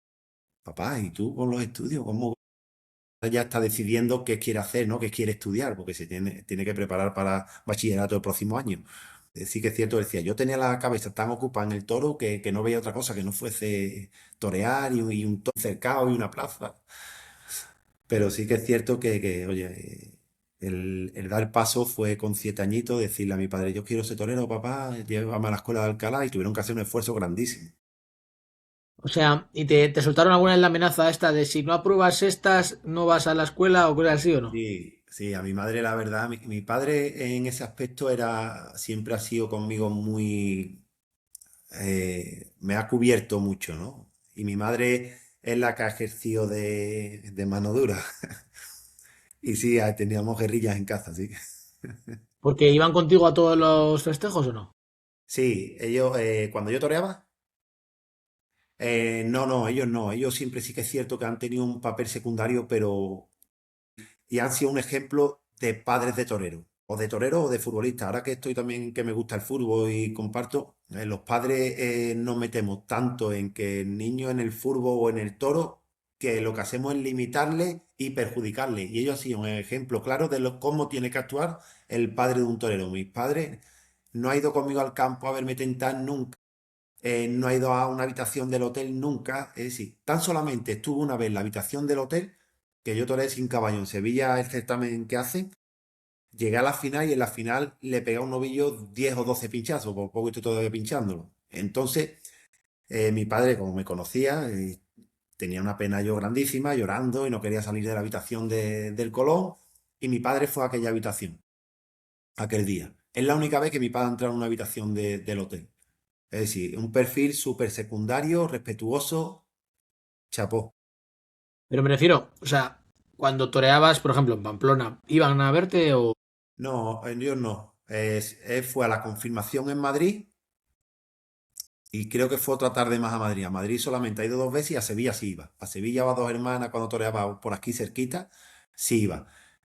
papá, ¿y tú con los estudios? ¿Cómo ya está decidiendo qué quiere hacer, ¿no? Qué quiere estudiar, porque tiene que preparar para bachillerato el próximo año? Sí que es cierto, decía, yo tenía la cabeza tan ocupada en el toro que no veía otra cosa que no fuese torear y un toro cercado y una plaza. Pero sí que es cierto oye, el dar paso fue con 7 añitos, decirle a mi padre, yo quiero ser torero, papá, llévame a la escuela de Alcalá y tuvieron que hacer un esfuerzo grandísimo. O sea, ¿y te soltaron alguna vez la amenaza esta de si no apruebas estas, no vas a la escuela o cosas así o no? Sí, sí, a mi madre la verdad, mi padre en ese aspecto siempre ha sido conmigo muy, me ha cubierto mucho, ¿no? Y mi madre es la que ha ejercido de mano dura. Y sí, teníamos guerrillas en casa, sí. Porque iban contigo a todos los festejos o no. Sí, ellos, cuando yo toreaba, no, no, ellos no. Ellos siempre sí que es cierto que han tenido un papel secundario, pero y han sido un ejemplo de padres de torero, o de torero o de futbolista. Ahora que estoy también, que me gusta el fútbol y comparto, los padres nos metemos tanto en que el niño en el fútbol o en el toro, que lo que hacemos es limitarle y perjudicarle. Y ellos han sido un ejemplo claro de cómo tiene que actuar el padre de un torero. Mis padres no ha ido conmigo al campo a verme tentar nunca. No ha ido a una habitación del hotel nunca. Es decir, tan solamente estuvo una vez en la habitación del hotel que yo toreé sin caballo en Sevilla, el certamen que hacen. Llegué a la final y en la final le pegué a un novillo 10 o 12 pinchazos, por poco estoy todavía pinchándolo. Entonces, mi padre, como me conocía, tenía una pena yo grandísima, llorando y no quería salir de la habitación del Colón. Y mi padre fue a aquella habitación, aquel día. Es la única vez que mi padre ha entrado en una habitación del hotel. Es decir, un perfil súper secundario, respetuoso, chapó. Pero me refiero, o sea, cuando toreabas, por ejemplo, en Pamplona, ¿iban a verte o...? No, yo no. Él fue a la confirmación en Madrid y creo que fue otra tarde más a Madrid. A Madrid solamente ha ido 2 veces y a Sevilla sí iba. A Sevilla va 2 hermanas cuando toreaba por aquí cerquita, sí iba.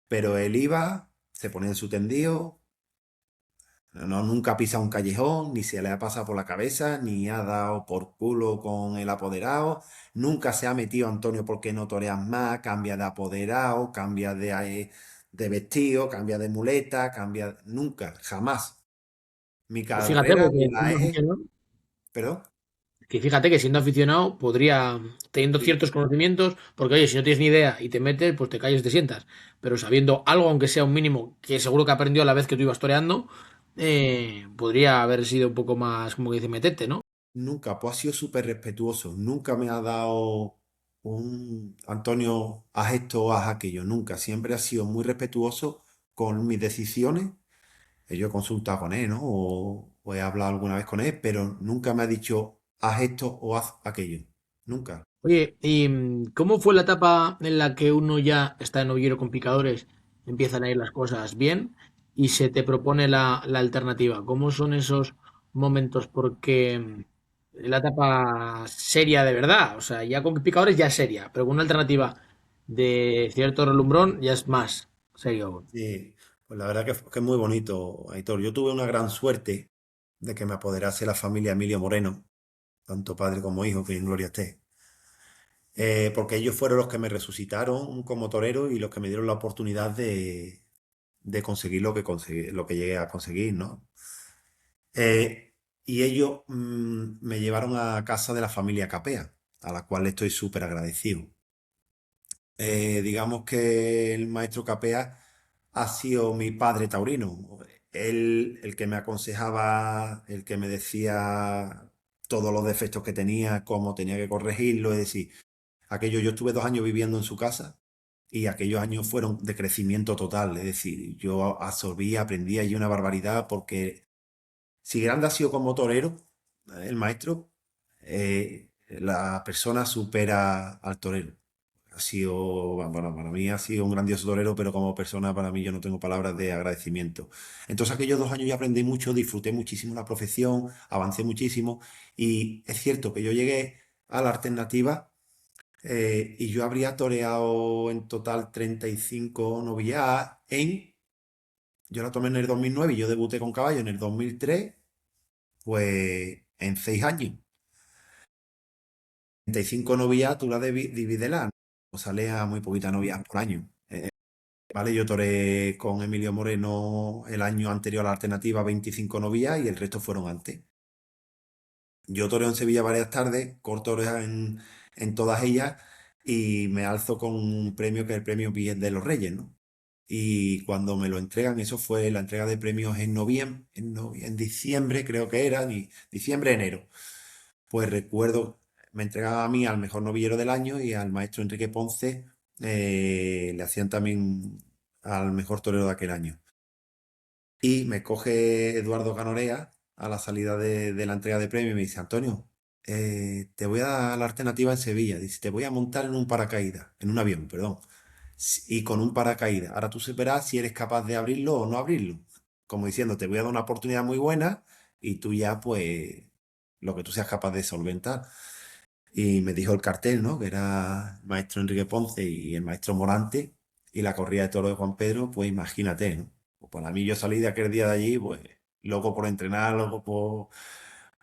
Pero él iba, se ponía en su tendido, no, nunca ha pisado un callejón, ni se le ha pasado por la cabeza, ni ha dado por culo con el apoderado. Nunca se ha metido Antonio porque no toreas más, cambia de apoderado, cambia de vestido, cambia de muleta, cambia. Nunca, jamás. Mi Pues fíjate, carrera porque la siendo he. aficionado, Perdón. que fíjate que siendo aficionado podría, teniendo Sí. ciertos conocimientos, porque oye, si no tienes ni idea y te metes, pues te calles y te sientas. Pero sabiendo algo, aunque sea un mínimo, que seguro que aprendió a la vez que tú ibas toreando, podría haber sido un poco más, como que dice, meterte, ¿no? Nunca, pues ha sido súper respetuoso. Nunca me ha dado un Antonio, haz esto o haz aquello. Nunca. Siempre ha sido muy respetuoso con mis decisiones. Yo he consultado con él, ¿no? O he hablado alguna vez con él, pero nunca me ha dicho, haz esto o haz aquello. Nunca. Oye, ¿y cómo fue la etapa en la que uno ya está en novillero con picadores, empiezan a ir las cosas bien y se te propone la alternativa? ¿Cómo son esos momentos? Porque la etapa seria de verdad, o sea, ya con picadores ya es seria, pero con una alternativa de cierto relumbrón ya es más. serio. Sí, pues la verdad que es muy bonito, Aitor. Yo tuve una gran suerte de que me apoderase la familia Emilio Moreno, tanto padre como hijo, que en gloria esté. Porque ellos fueron los que me resucitaron como torero y los que me dieron la oportunidad de conseguir lo que conseguí, lo que llegué a conseguir, ¿no? Y ellos me llevaron a casa de la familia Capea, a la cual le estoy súper agradecido. Digamos que el maestro Capea ha sido mi padre taurino. Él, el que me aconsejaba, el que me decía todos los defectos que tenía, cómo tenía que corregirlo. Es decir, aquello, yo estuve 2 años viviendo en su casa y aquellos años fueron de crecimiento total. Es decir, yo absorbía, aprendía y una barbaridad porque si grande ha sido como torero, el maestro, la persona supera al torero. Ha sido, bueno, para mí ha sido un grandioso torero, pero como persona, para mí yo no tengo palabras de agradecimiento. Entonces, aquellos 2 años yo aprendí mucho, disfruté muchísimo la profesión, avancé muchísimo. Y es cierto que yo llegué a la alternativa y yo habría toreado en total 35 novilladas yo la tomé en el 2009 y yo debuté con caballo en el 2003, pues en 6 años. 35 novilladas, tú las divídelas, o sale a muy poquitas novilladas por año. Vale, yo toré con Emilio Moreno el año anterior a la alternativa 25 novillas y el resto fueron antes. Yo toreo en Sevilla varias tardes, corto orejas en todas ellas y me alzo con un premio que es el premio Bien de los Reyes, ¿no? Y cuando me lo entregan, eso fue la entrega de premios en noviembre, en diciembre creo que era, diciembre, enero. Pues recuerdo, me entregaba a mí al mejor novillero del año y al maestro Enrique Ponce le hacían también al mejor torero de aquel año. Y me coge Eduardo Canorea a la salida de la entrega de premio y me dice, Antonio, te voy a dar la alternativa en Sevilla. Dice, te voy a montar en un paracaídas, en un avión, perdón. Y con un paracaídas. Ahora tú verás si eres capaz de abrirlo o no abrirlo. Como diciendo, te voy a dar una oportunidad muy buena y tú ya, pues, lo que tú seas capaz de solventar. Y me dijo el cartel, ¿no? Que era el maestro Enrique Ponce y el maestro Morante y la corrida de toro de Juan Pedro, pues imagínate, ¿no? Pues para mí yo salí de aquel día de allí, pues loco por entrenar, loco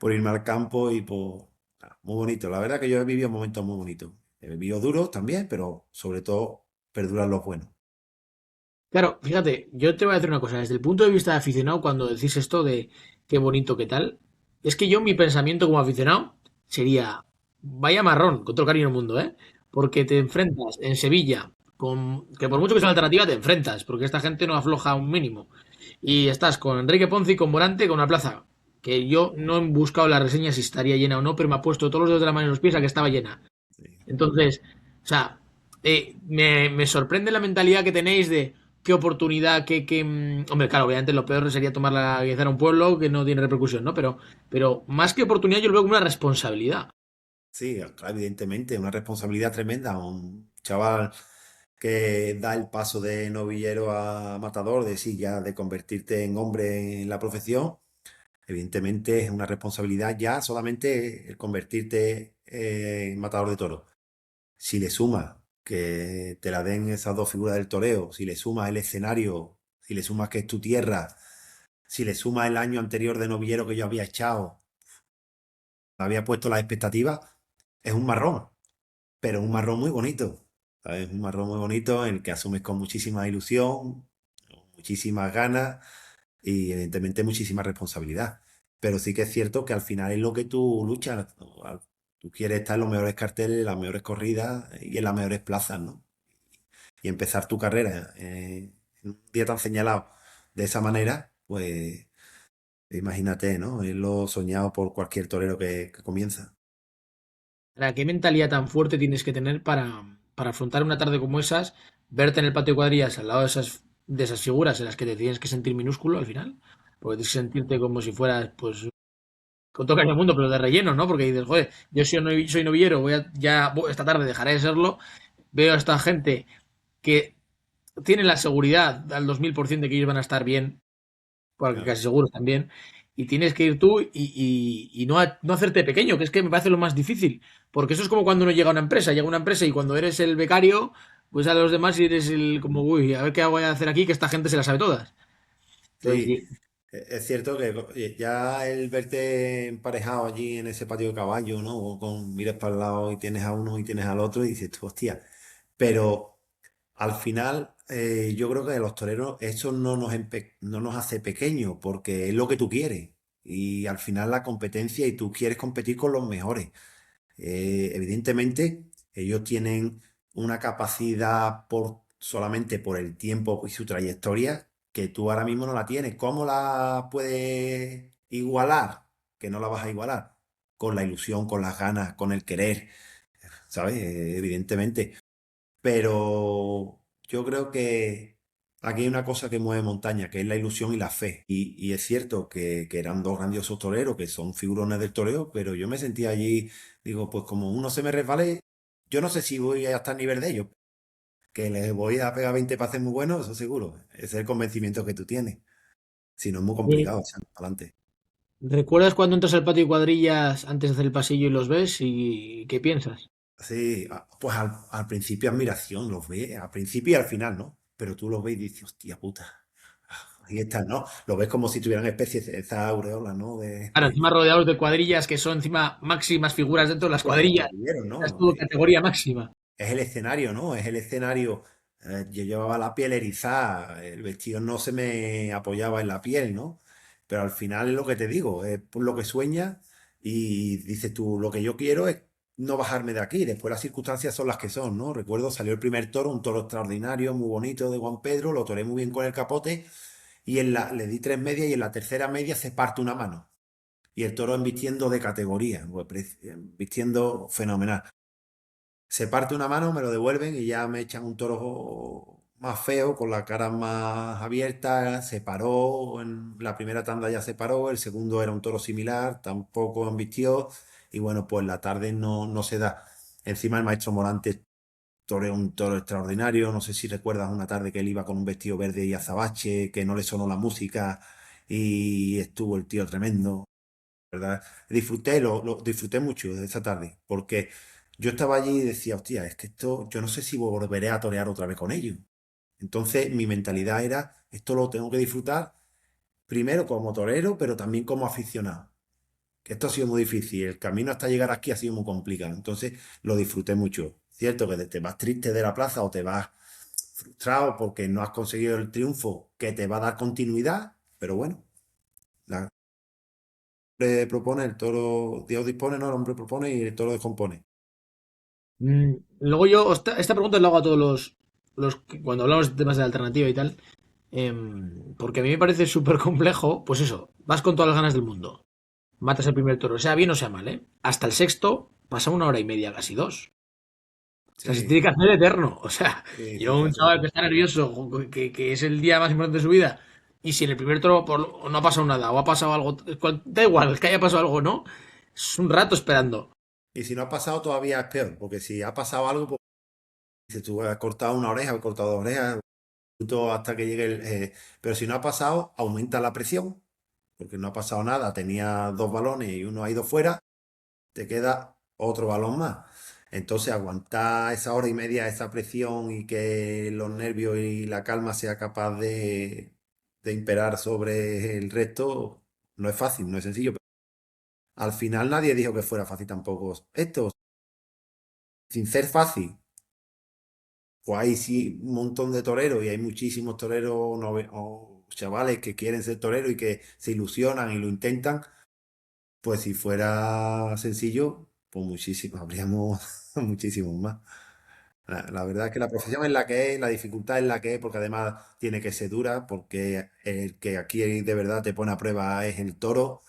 por irme al campo y por... Muy bonito. La verdad que yo he vivido momentos muy bonitos. He vivido duros también, pero sobre todo perduran los buenos. Claro, fíjate, yo te voy a decir una cosa, desde el punto de vista de aficionado, cuando decís esto de qué bonito, qué tal, es que yo mi pensamiento como aficionado sería, vaya marrón, con todo el cariño del mundo, ¿eh? Porque te enfrentas en Sevilla, que por mucho que sea una alternativa, te enfrentas, porque esta gente no afloja un mínimo. Y estás con Enrique Ponce y con Morante, con una plaza que yo no he buscado la reseña si estaría llena o no, pero me ha puesto todos los dedos de la mano en los pies a que estaba llena. Sí, Entonces, o sea, me sorprende la mentalidad que tenéis de qué oportunidad, hombre, claro, obviamente lo peor sería tomar la guiazara a un pueblo que no tiene repercusión, ¿no? Pero más que oportunidad yo lo veo como una responsabilidad. sí, claro, evidentemente, una responsabilidad tremenda. Un chaval que da el paso de novillero a matador, de sí, ya de convertirte en hombre en la profesión. Evidentemente es una responsabilidad ya solamente el convertirte en matador de toros. Si le sumas que te la den esas dos figuras del toreo, si le sumas el escenario, si le sumas que es tu tierra, si le sumas el año anterior de novillero que yo había echado, había puesto las expectativas, es un marrón, pero un marrón muy bonito. ¿Sabes? Un marrón muy bonito en el que asumes con muchísima ilusión, muchísimas ganas y evidentemente muchísima responsabilidad. Pero sí que es cierto que al final es lo que tú luchas, ¿no? Tú quieres estar en los mejores carteles, en las mejores corridas y en las mejores plazas, ¿no? Y empezar tu carrera en un día tan señalado de esa manera, pues imagínate, ¿no? Es lo soñado por cualquier torero que comienza. Ahora, ¿qué mentalidad tan fuerte tienes que tener para afrontar una tarde como esas, verte en el patio de cuadrillas al lado de esas figuras en las que te tienes que sentir minúsculo al final? Porque tienes que sentirte como si fueras, pues, con todo cariño al mundo, pero de relleno, ¿no? Porque dices, joder, yo soy novillero, esta tarde dejaré de serlo. Veo a esta gente que tiene la seguridad al 2000% de que ellos van a estar bien, porque Claro. casi seguros también, y tienes que ir tú y no hacerte pequeño, que es que me parece lo más difícil, porque eso es como cuando uno llega a una empresa y cuando eres el becario, pues a los demás y eres el como, uy, a ver qué voy a hacer aquí, que esta gente se las sabe todas. Entonces, Sí, es cierto que ya el verte emparejado allí en ese patio de caballo, ¿no? O con miras para el lado y tienes a uno y tienes al otro y dices tú, hostia. Pero al final, yo creo que los toreros eso no nos hace pequeños porque es lo que tú quieres. Y al final la competencia y tú quieres competir con los mejores. Evidentemente, ellos tienen una capacidad solamente por el tiempo y su trayectoria que tú ahora mismo no la tienes. ¿Cómo la puedes igualar? Que no la vas a igualar. Con la ilusión, con las ganas, con el querer, ¿sabes? Evidentemente. Pero yo creo que aquí hay una cosa que mueve montaña, que es la ilusión y la fe. Y es cierto que eran dos grandiosos toreros, que son figurones del toreo, pero yo me sentía allí, digo, pues como uno se me resbale, yo no sé si voy a estar al nivel de ellos, que les voy a pegar 20 pases muy buenos, eso seguro. Ese es el convencimiento que tú tienes. Si no es muy complicado, echar adelante. ¿recuerdas cuando entras al patio de cuadrillas antes de hacer el pasillo y los ves y qué piensas? Sí, pues al principio admiración, los ves, al principio y al final, ¿no? Pero tú los ves y dices, hostia puta. Ahí está, ¿no? Lo ves como si tuvieran especies de esa aureola, ¿no? Claro, encima rodeados de cuadrillas que son encima máximas figuras dentro de las De cuadrillas. cuadrilleros, Es ¿no? todo categoría máxima. Es el escenario, ¿no? Es el escenario. Yo llevaba la piel erizada, el vestido no se me apoyaba en la piel, ¿no? Pero al final es lo que te digo, es por lo que sueñas y dices tú, lo que yo quiero es no bajarme de aquí. Después las circunstancias son las que son, ¿no? Recuerdo, salió el primer toro, un toro extraordinario, muy bonito de Juan Pedro, lo toré muy bien con el capote y le di 3 medias y en la tercera media se parte una mano. Y el toro embistiendo de categoría, pues, vistiendo fenomenal. Se parte una mano, me lo devuelven y ya me echan un toro más feo, con la cara más abierta. Se paró, en la primera tanda ya se paró, el segundo era un toro similar, tampoco embistió. Y bueno, pues la tarde no se da. Encima el maestro Morante toreó un toro extraordinario. No sé si recuerdas una tarde que él iba con un vestido verde y azabache, que no le sonó la música y estuvo el tío tremendo. ¿Verdad? Disfruté, lo disfruté mucho de esa tarde, porque yo estaba allí y decía, hostia, es que esto, yo no sé si volveré a torear otra vez con ellos. Entonces mi mentalidad era, esto lo tengo que disfrutar primero como torero, pero también como aficionado. Que esto ha sido muy difícil, el camino hasta llegar aquí ha sido muy complicado. Entonces lo disfruté mucho. Cierto que te vas triste de la plaza o te vas frustrado porque no has conseguido el triunfo que te va a dar continuidad, pero bueno, la propone, el toro, Dios dispone, no, el hombre propone y el toro descompone. Luego yo, esta pregunta la hago a todos cuando hablamos de temas de alternativa y tal, porque a mí me parece súper complejo, pues eso, vas con todas las ganas del mundo, matas el primer toro, sea bien o sea mal, ¿eh? Hasta el sexto pasa 1 hora y media, casi dos. O sea, se Sí, tiene que hacer eterno. O sea, sí, sí, yo se un hace chaval que está nervioso, que es el día más importante de su vida, y si en el primer toro no ha pasado nada, o ha pasado algo, da igual, que haya pasado algo, ¿no? Es un rato esperando. Y si no ha pasado todavía es peor, porque si ha pasado algo, pues dices tú has cortado una oreja, has cortado 2 orejas, hasta que llegue pero si no ha pasado, aumenta la presión, porque no ha pasado nada, tenía dos balones y uno ha ido fuera, te queda otro balón más. Entonces aguantar esa hora y media, esa presión y que los nervios y la calma sea capaz de imperar sobre el resto, no es fácil, no es sencillo. Al final nadie dijo que fuera fácil tampoco esto. Sin ser fácil, pues hay sí un montón de toreros y hay muchísimos toreros o chavales que quieren ser toreros y que se ilusionan y lo intentan. Pues si fuera sencillo, pues muchísimos, habríamos muchísimos más. La verdad es que la profesión es la que es, la dificultad es la que es, porque además tiene que ser dura, porque el que aquí de verdad te pone a prueba es el toro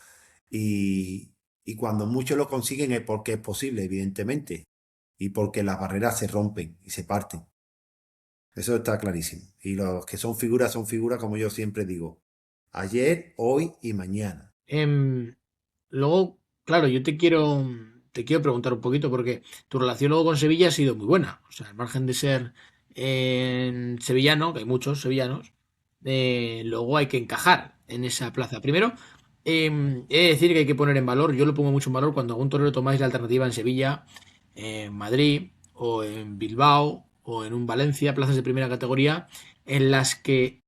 y cuando muchos lo consiguen es porque es posible, evidentemente, y porque las barreras se rompen y se parten. Eso está clarísimo. Y los que son figuras como yo siempre digo, ayer, hoy y mañana. Em, Luego, claro, yo te quiero preguntar un poquito porque tu relación luego con Sevilla ha sido muy buena. O sea, al margen de ser sevillano, que hay muchos sevillanos, luego hay que encajar en esa plaza. Primero, he de decir que hay que poner en valor, yo lo pongo mucho en valor cuando algún torero tomáis la alternativa en Sevilla, en Madrid o en Bilbao o en un Valencia, plazas de primera categoría, en las que,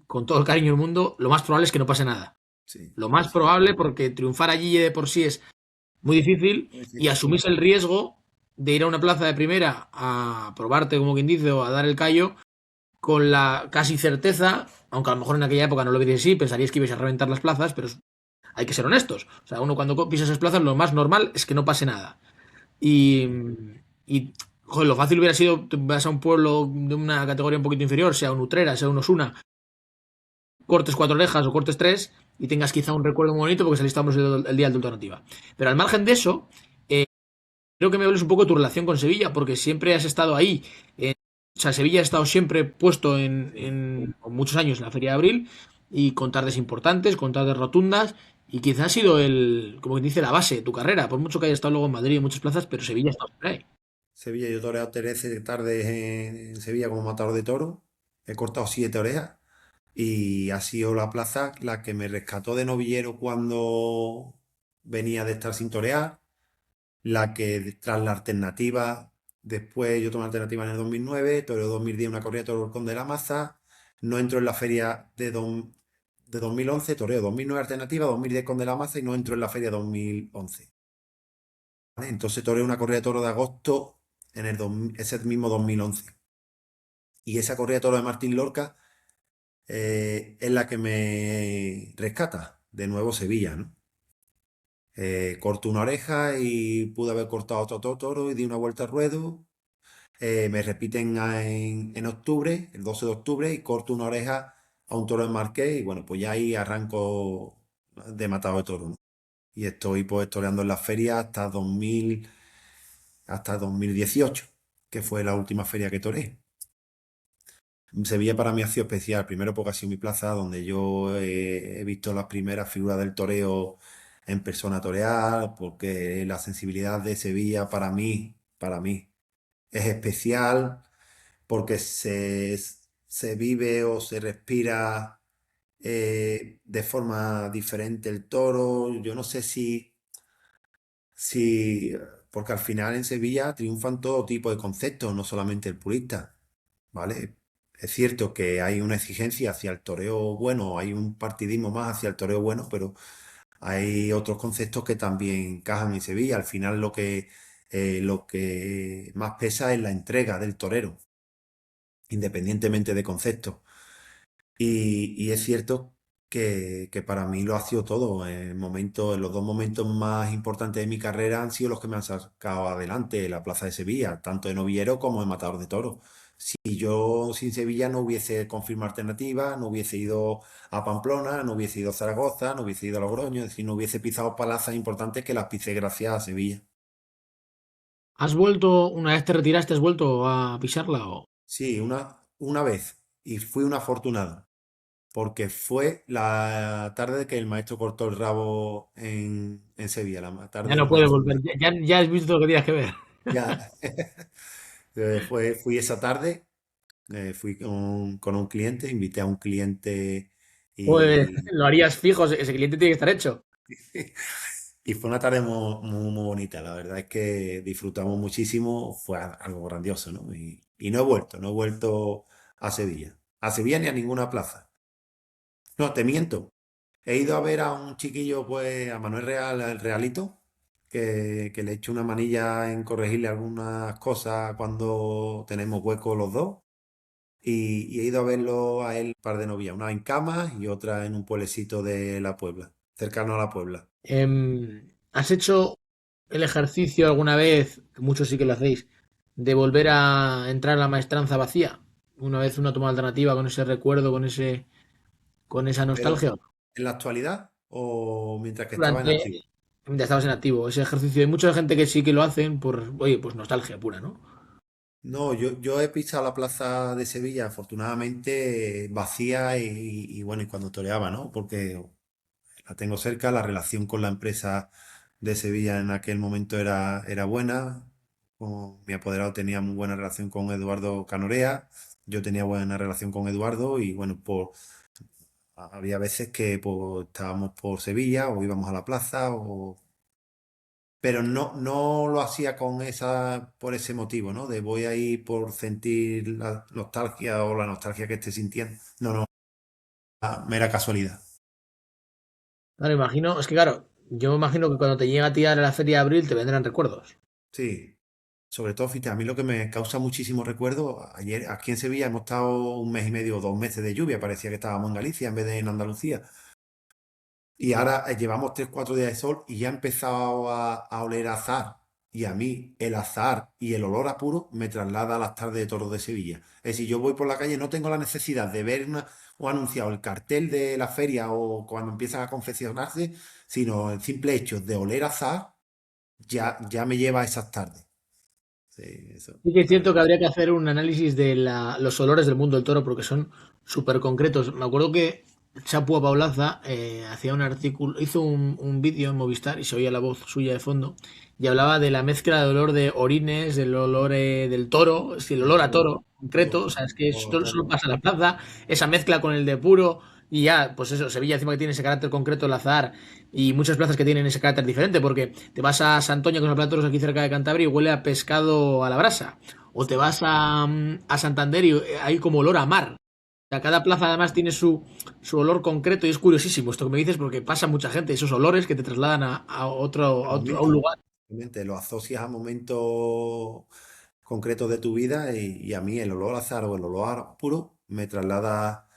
con todo el cariño del mundo, lo más probable es que no pase nada. Sí, Lo más sí. probable, porque triunfar allí de por sí es muy difícil, Muy y difícil. asumís el riesgo de ir a una plaza de primera a probarte, como quien dice, o a dar el callo, con la casi certeza, aunque a lo mejor en aquella época no lo veríais así, pensaríais que ibais a reventar las plazas, pero hay que ser honestos. O sea, uno cuando pisa esas plazas, lo más normal es que no pase nada. Y, y joder, lo fácil hubiera sido, te vas a un pueblo de una categoría un poquito inferior, sea un Utrera, sea un Osuna, cortes cuatro orejas o cortes tres, y tengas quizá un recuerdo muy bonito porque saliste el día de tu alternativa. Pero al margen de eso, creo que me hables un poco de tu relación con Sevilla, porque siempre has estado ahí. O sea, Sevilla ha estado siempre puesto muchos años en la Feria de Abril, y con tardes importantes, con tardes rotundas, y quizás ha sido como quien dice, la base de tu carrera, por mucho que haya estado luego en Madrid y en muchas plazas, pero Sevilla ha estado siempre ahí. Sevilla, yo he toreado 13 tardes en Sevilla como matador de toro. He cortado 7 orejas. Y ha sido la plaza la que me rescató de novillero cuando venía de estar sin torear. La que tras la alternativa, después yo tomé la alternativa en el 2009, toreo 2010 una corrida de toro con de la Maza. No entro en la feria de 2011, toreo 2009 alternativa, 2010 con de la Maza y no entro en la feria 2011. ¿Vale? Entonces toreo una corrida de toro de agosto en ese mismo 2011. Y esa corrida de toro de Martín Lorca es la que me rescata de nuevo Sevilla, ¿no? Corto una oreja y pude haber cortado otro toro y di una vuelta al ruedo. Me repiten en octubre, el 12 de octubre, y corto una oreja a un toro en Marqués y bueno, pues ya ahí arranco de matado de toro, ¿no? Y estoy pues toreando en las ferias hasta 2018, que fue la última feria que toreé. Sevilla para mí ha sido especial, primero porque ha sido mi plaza donde yo he visto las primeras figuras del toreo en persona torear, porque la sensibilidad de Sevilla para mí es especial, porque se vive o se respira de forma diferente el toro. Yo no sé si, porque al final en Sevilla triunfan todo tipo de conceptos, no solamente el purista. ¿Vale? Es cierto que hay una exigencia hacia el toreo bueno, hay un partidismo más hacia el toreo bueno, pero hay otros conceptos que también encajan en Sevilla. Al final lo que más pesa es la entrega del torero, independientemente de conceptos. Y es cierto que para mí lo ha sido todo. En los dos momentos más importantes de mi carrera han sido los que me han sacado adelante la Plaza de Sevilla, tanto de novillero como de matador de toros. Si yo sin Sevilla no hubiese confirmado alternativa, no hubiese ido a Pamplona, no hubiese ido a Zaragoza, no hubiese ido a Logroño, es decir, no hubiese pisado plazas importantes que las pisé gracias a Sevilla. ¿Has vuelto, una vez te retiraste, has vuelto a pisarla? Sí, una vez, y fui un afortunado, porque fue la tarde que el maestro cortó el rabo en Sevilla, la tarde Ya del no puedes maestro. volver, ya has visto lo que tienes que ver. Ya, fui esa tarde, fui con un cliente, invité a un cliente Pues y, lo harías fijo, ese cliente tiene que estar hecho. y fue una tarde muy bonita. La verdad es que disfrutamos muchísimo, fue algo grandioso, ¿no? Y no he vuelto a Sevilla ni a ninguna plaza. No, te miento. He ido a ver a un chiquillo, pues, a Manuel Real, el Realito, que le he hecho una manilla en corregirle algunas cosas cuando tenemos hueco los dos. Y he ido a verlo a él un par de novias, una en Camas y otra en un pueblecito de La Puebla, cercano a La Puebla. ¿Has hecho el ejercicio alguna vez, que muchos sí que lo hacéis, de volver a entrar a la maestranza vacía? Una vez una toma alternativa con ese recuerdo, con esa Pero nostalgia. en la actualidad o mientras que estaba en Durante, activo. ya estabas en activo, ese ejercicio. Hay mucha gente que sí que lo hacen por, oye, pues nostalgia pura, ¿no? No, yo he pisado la plaza de Sevilla, afortunadamente vacía y bueno, y cuando toreaba, ¿no? Porque la tengo cerca, la relación con la empresa de Sevilla en aquel momento era buena. Mi apoderado tenía muy buena relación con Eduardo Canorea, yo tenía buena relación con Eduardo y bueno, había veces que pues, estábamos por Sevilla o íbamos a la plaza pero no lo hacía por ese motivo, ¿no? De voy a ir por sentir la nostalgia o la nostalgia que esté sintiendo. No, no, mera casualidad. Claro, imagino, es que claro, yo me imagino que cuando te llega a ti a la feria de abril te vendrán recuerdos. Sí, sobre todo, fíjate, a mí lo que me causa muchísimo recuerdo, ayer aquí en Sevilla hemos estado un mes y medio o 2 meses de lluvia, parecía que estábamos en Galicia en vez de en Andalucía. Y ahora llevamos 3, 4 días de sol y ya ha empezado a oler a azahar. Y a mí el azahar y el olor a puro me traslada a las tardes de toros de Sevilla. Es decir, yo voy por la calle, no tengo la necesidad de ver o anunciado el cartel de la feria o cuando empiezan a confeccionarse, sino el simple hecho de oler a azahar ya me lleva a esas tardes. Sí, eso, Sí que es la cierto verdad que que sí. habría que hacer un análisis de los olores del mundo del toro porque son súper concretos. Me acuerdo que Chapu Paulaza hacía un artículo, hizo un vídeo en Movistar y se oía la voz suya de fondo y hablaba de la mezcla de olor de orines, del olor del toro, es decir, el El olor a toro, toro concreto, o sea, es que todo, esto solo todo. pasa en la plaza, esa mezcla con el de puro y ya, pues eso, Sevilla encima que tiene ese carácter concreto, el azahar y muchas plazas que tienen ese carácter diferente porque te vas a Santoña, que es una plaza de toros aquí cerca de Cantabria y huele a pescado a la brasa. O te Sí. vas a Santander y hay como olor a mar. O sea, cada plaza además tiene su olor concreto y es curiosísimo esto que me dices porque pasa mucha gente, esos olores que te trasladan a un Momento, lugar. realmente lo asocias a momentos concretos de tu vida y a mí el olor a azahar o el olor a puro me traslada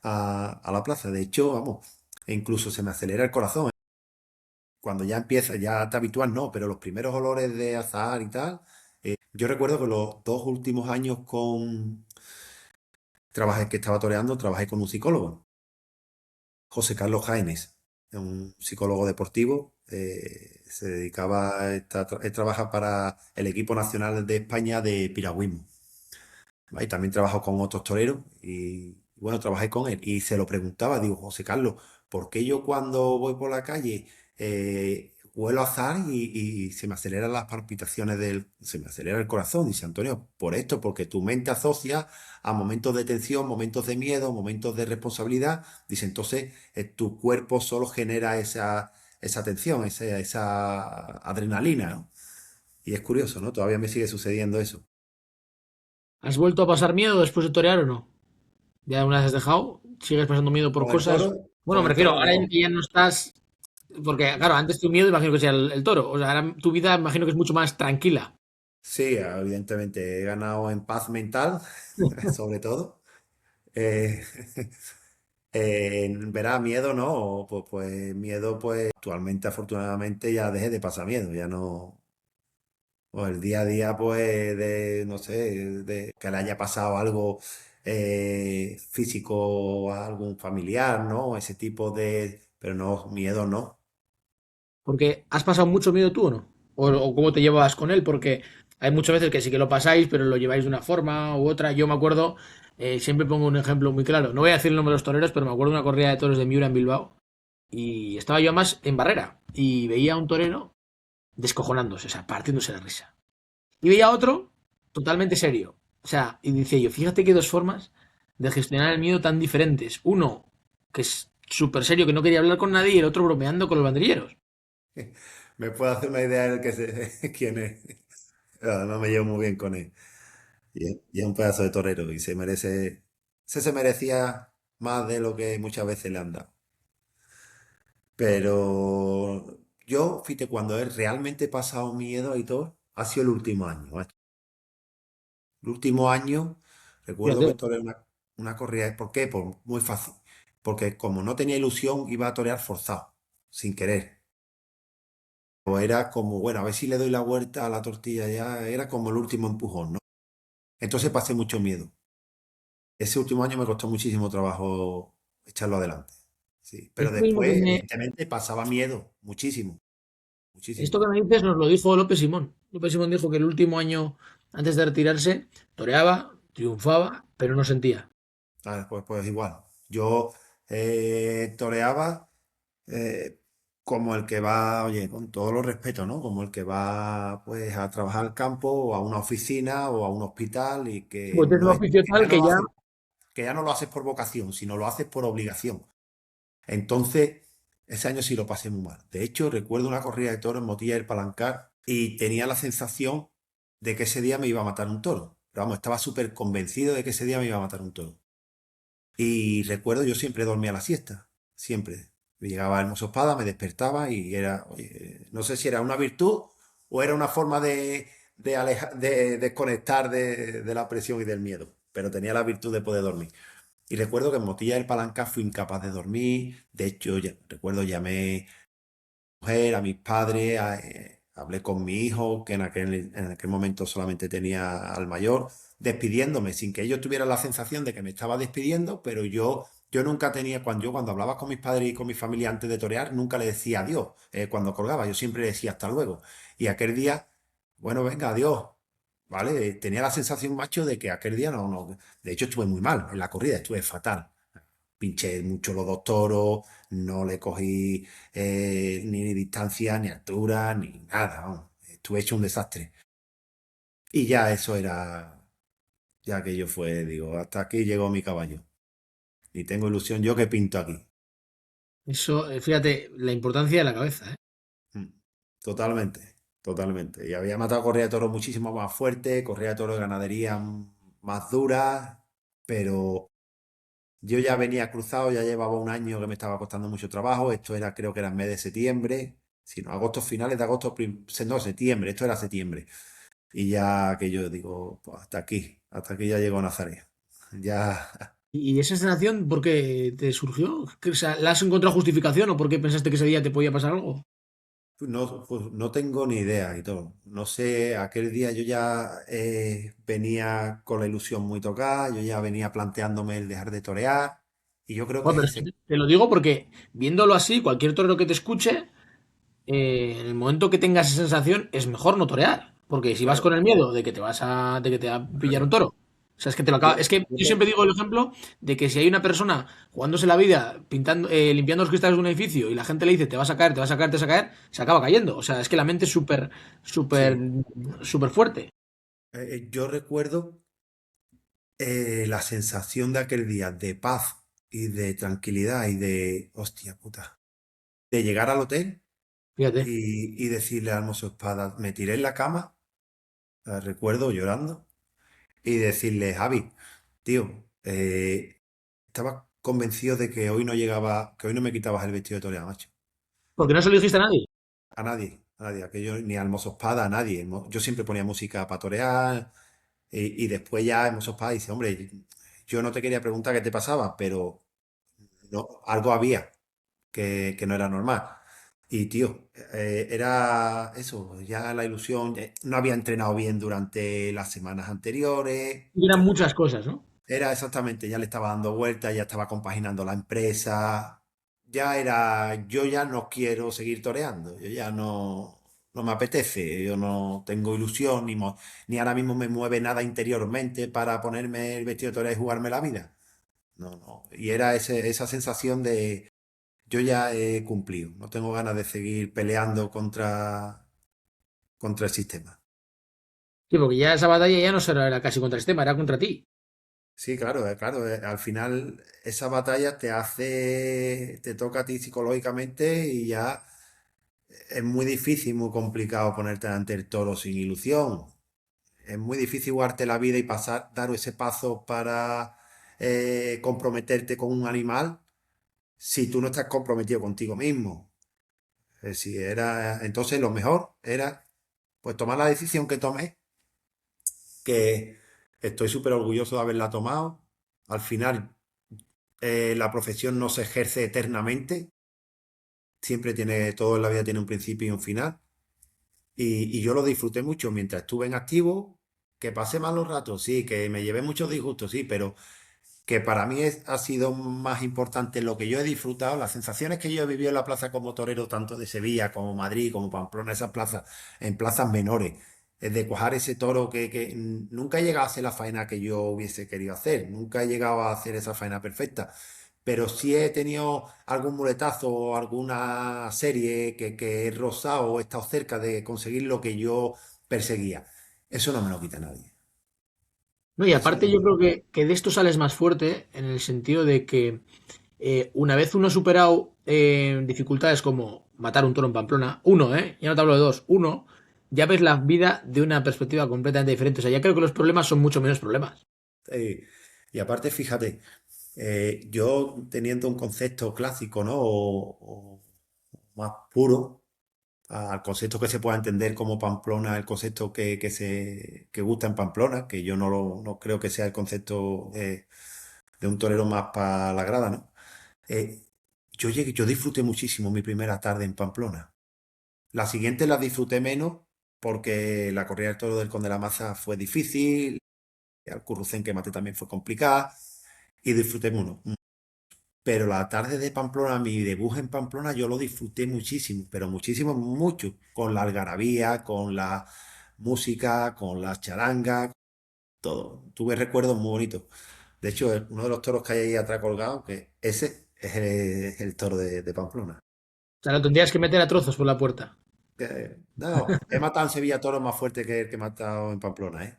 a la plaza. De hecho, vamos, e incluso se me acelera el corazón. Cuando ya empieza, ya te habitúas, no, pero los primeros olores de azahar y tal. Yo recuerdo que los 2 últimos años que estaba toreando, trabajé con un psicólogo, José Carlos Jaénes, un psicólogo deportivo. Se dedicaba, él trabaja para el equipo nacional de España de piragüismo. ¿Vale? Y también trabajo con otros toreros y bueno, trabajé con él y se lo preguntaba, digo, José Carlos, ¿por qué yo cuando voy por la calle huelo a azahar y se me aceleran las palpitaciones se me acelera el corazón? Dice Antonio, por esto, porque tu mente asocia a momentos de tensión, momentos de miedo, momentos de responsabilidad. Dice, entonces tu cuerpo solo genera esa tensión, esa adrenalina, ¿no? Y es curioso, ¿no? Todavía me sigue sucediendo eso. ¿Has vuelto a pasar miedo después de torear o no? Ya una vez has dejado, sigues pasando miedo por Con el cosas. toro, Bueno, con me el refiero, toro ahora no. ya no estás. Porque, claro, antes tu miedo imagino que sea el toro. O sea, ahora tu vida imagino que es mucho más tranquila. Sí, evidentemente he ganado en paz mental, sobre todo. Eh, verá, miedo no, pues miedo, pues actualmente afortunadamente ya dejé de pasar miedo, ya no, pues el día a día, pues de, no sé, de que le haya pasado algo físico a algún familiar, ¿no? Ese tipo pero no, miedo no. Porque has pasado mucho miedo tú o no. O cómo te llevas con él, porque hay muchas veces que sí que lo pasáis, pero lo lleváis de una forma u otra. Yo me acuerdo, siempre pongo un ejemplo muy claro. No voy a decir el nombre de los toreros, pero me acuerdo de una corrida de toros de Miura en Bilbao. Y estaba yo más en barrera. Y veía a un torero descojonándose, o sea, partiéndose de risa. Y veía a otro totalmente serio. O sea, y dice yo, fíjate que dos formas de gestionar el miedo tan diferentes. Uno, que es súper serio, que no quería hablar con nadie, y el otro bromeando con los banderilleros. Me puedo hacer una idea de quién es. No me llevo muy bien con él. Y es un pedazo de torero y se merecía más de lo que muchas veces le han dado. Pero yo, fíjate, cuando he realmente pasado miedo y todo, ha sido el último año, macho. El último año, recuerdo que Fíjate. toreé una corrida. ¿Por qué? Pues muy fácil. Porque como no tenía ilusión, iba a torear forzado, sin querer. O era como, bueno, a ver si le doy la vuelta a la tortilla ya. Era como el último empujón, ¿no? Entonces pasé mucho miedo. Ese último año me costó muchísimo trabajo echarlo adelante. Sí, pero Esto mismo que después, me, evidentemente, pasaba miedo, muchísimo, esto muchísimo. que me dices nos lo dijo López Simón. López Simón dijo que el último año antes de retirarse toreaba, triunfaba, pero no sentía. Pues igual. Yo toreaba eh, como el que va, oye, con todo los respeto, ¿no? Como el que va, pues, a trabajar al campo o a una oficina o a un hospital y que Pues es un no es, oficio que tal ya no que lo ya, haces, que ya no lo haces por vocación, sino lo haces por obligación. Entonces, ese año sí lo pasé muy mal. De hecho, recuerdo una corrida de toros en Motilla del Palancar y tenía la sensación de que ese día me iba a matar un toro. Pero vamos, estaba súper convencido de que ese día me iba a matar un toro. Y recuerdo, yo siempre dormía la siesta, siempre. Llegaba Hermoso Espada, me despertaba y era, oye, no sé si era una virtud o era una forma de desconectar de la presión y del miedo, pero tenía la virtud de poder dormir. Y recuerdo que en Motilla del Palancar fui incapaz de dormir. De hecho, recuerdo llamé mujer, a mis padres, hablé con mi hijo, que en aquel momento solamente tenía al mayor, despidiéndome, sin que ellos tuvieran la sensación de que me estaba despidiendo, pero yo nunca tenía, cuando hablaba con mis padres y con mi familia antes de torear, nunca le decía adiós, cuando colgaba, yo siempre le decía hasta luego. Y aquel día, bueno, venga, adiós. ¿Vale? Tenía la sensación, macho, de que aquel día no. De hecho, estuve muy mal en la corrida, estuve fatal. Pinché mucho los dos toros, no le cogí ni distancia, ni altura, ni nada. Vamos. Estuve hecho un desastre. Y ya eso era, ya que yo fue, digo, hasta aquí llegó mi caballo. Y tengo ilusión yo que pinto aquí. Eso, fíjate, la importancia de la cabeza, ¿eh? Mm. Totalmente, totalmente. Y había matado correa de toros muchísimo más fuerte, correa de toros de ganadería más dura, pero yo ya venía cruzado, ya llevaba un año que me estaba costando mucho trabajo. Esto era, creo que era en mes de septiembre, si no, agosto, finales de agosto, no, septiembre, esto era septiembre. Y ya que yo digo, pues hasta aquí ya llegó Nazaret. Ya ¿Y esa sensación por qué te surgió? O sea, ¿la has encontrado justificación o por qué pensaste que ese día te podía pasar algo? pues no tengo ni idea y todo. No sé, aquel día yo ya venía con la ilusión muy tocada, yo ya venía planteándome el dejar de torear. Y yo creo Bueno, que pero es que te lo digo porque viéndolo así, cualquier torero que te escuche, en el momento que tengas esa sensación, es mejor no torear. Porque si vas con claro, el miedo de que te va a pillar un claro. toro. O sea, es que te lo acaba. Yo, Es que yo yo- siempre digo el ejemplo de que si hay una persona jugándose la vida, pintando, limpiando los cristales de un edificio y la gente le dice te vas a caer, te vas a caer, te vas a caer, se acaba cayendo. O sea, es que la mente es súper, súper, sí. súper fuerte. Yo recuerdo la sensación de aquel día de paz y de tranquilidad y de, hostia puta, de llegar al hotel Fíjate. y decirle al mozo espada, me tiré en la cama, recuerdo llorando, y decirle, Javi, tío, estaba convencido de que hoy no llegaba, que hoy no me quitabas el vestido de torear, macho. Porque no se lo dijiste a nadie. A nadie, aquello, ni al mozo espada, a nadie. Yo siempre ponía música para torear, y después ya el mozo espada dice, hombre, yo no te quería preguntar qué te pasaba, pero no, algo había que no era normal. Y tío, era eso, ya la ilusión, no había entrenado bien durante las semanas anteriores, Y eran muchas cosas, ¿no? era exactamente, ya le estaba dando vueltas, ya estaba compaginando la empresa, ya era, yo ya no quiero seguir toreando, yo ya no me apetece, yo no tengo ilusión, ni ahora mismo me mueve nada interiormente para ponerme el vestido de torero y jugarme la vida. No, no. Y era esa sensación de yo ya he cumplido, no tengo ganas de seguir peleando contra el sistema. Sí, porque ya esa batalla ya no solo era casi contra el sistema, era contra ti. Sí, claro, claro. Al final esa batalla te toca a ti psicológicamente y ya es muy difícil, muy complicado ponerte ante el toro sin ilusión. Es muy difícil jugarte la vida y dar ese paso para comprometerte con un animal si tú no estás comprometido contigo mismo. Entonces lo mejor era pues tomar la decisión que tomé, que estoy súper orgulloso de haberla tomado. Al final, la profesión no se ejerce eternamente, siempre todo en la vida tiene un principio y un final. Y yo lo disfruté mucho mientras estuve en activo, que pasé malos ratos, sí, que me llevé muchos disgustos, sí, pero que para mí ha sido más importante lo que yo he disfrutado, las sensaciones que yo he vivido en la plaza como torero, tanto de Sevilla como Madrid, como Pamplona, esas plazas, en plazas menores, de cuajar ese toro que nunca he llegado a hacer la faena que yo hubiese querido hacer, nunca he llegado a hacer esa faena perfecta, pero sí he tenido algún muletazo o alguna serie que he rozado o he estado cerca de conseguir lo que yo perseguía. Eso no me lo quita nadie. No, y Eso no aparte me yo lo creo quita. que de esto sales más fuerte en el sentido de que Una vez uno ha superado dificultades como matar un toro en Pamplona, uno, ya no te hablo de dos, uno, ya ves la vida de una perspectiva completamente diferente. O sea, ya creo que los problemas son mucho menos problemas. Eh, y aparte, fíjate, yo teniendo un concepto clásico, ¿no? O más puro, al concepto que se pueda entender como Pamplona, el concepto que gusta en Pamplona, que yo no creo que sea el concepto de un torero más para la grada, ¿no? Eh, yo disfruté muchísimo mi primera tarde en Pamplona. La siguiente la disfruté menos porque la corrida del toro del Conde de la Maza fue difícil, el Currucén que maté también fue complicada y disfruté uno. Pero la tarde de Pamplona, mi debut en Pamplona, yo lo disfruté muchísimo, pero muchísimo, mucho, con la algarabía, con la música, con las charangas, todo. Tuve recuerdos muy bonitos. De hecho, uno de los toros que hay ahí atrás colgado, que ese es el toro de Pamplona. O sea, lo tendrías que meter a trozos por la puerta. No, he matado en Sevilla toros más fuertes que el que he matado en Pamplona, ¿eh?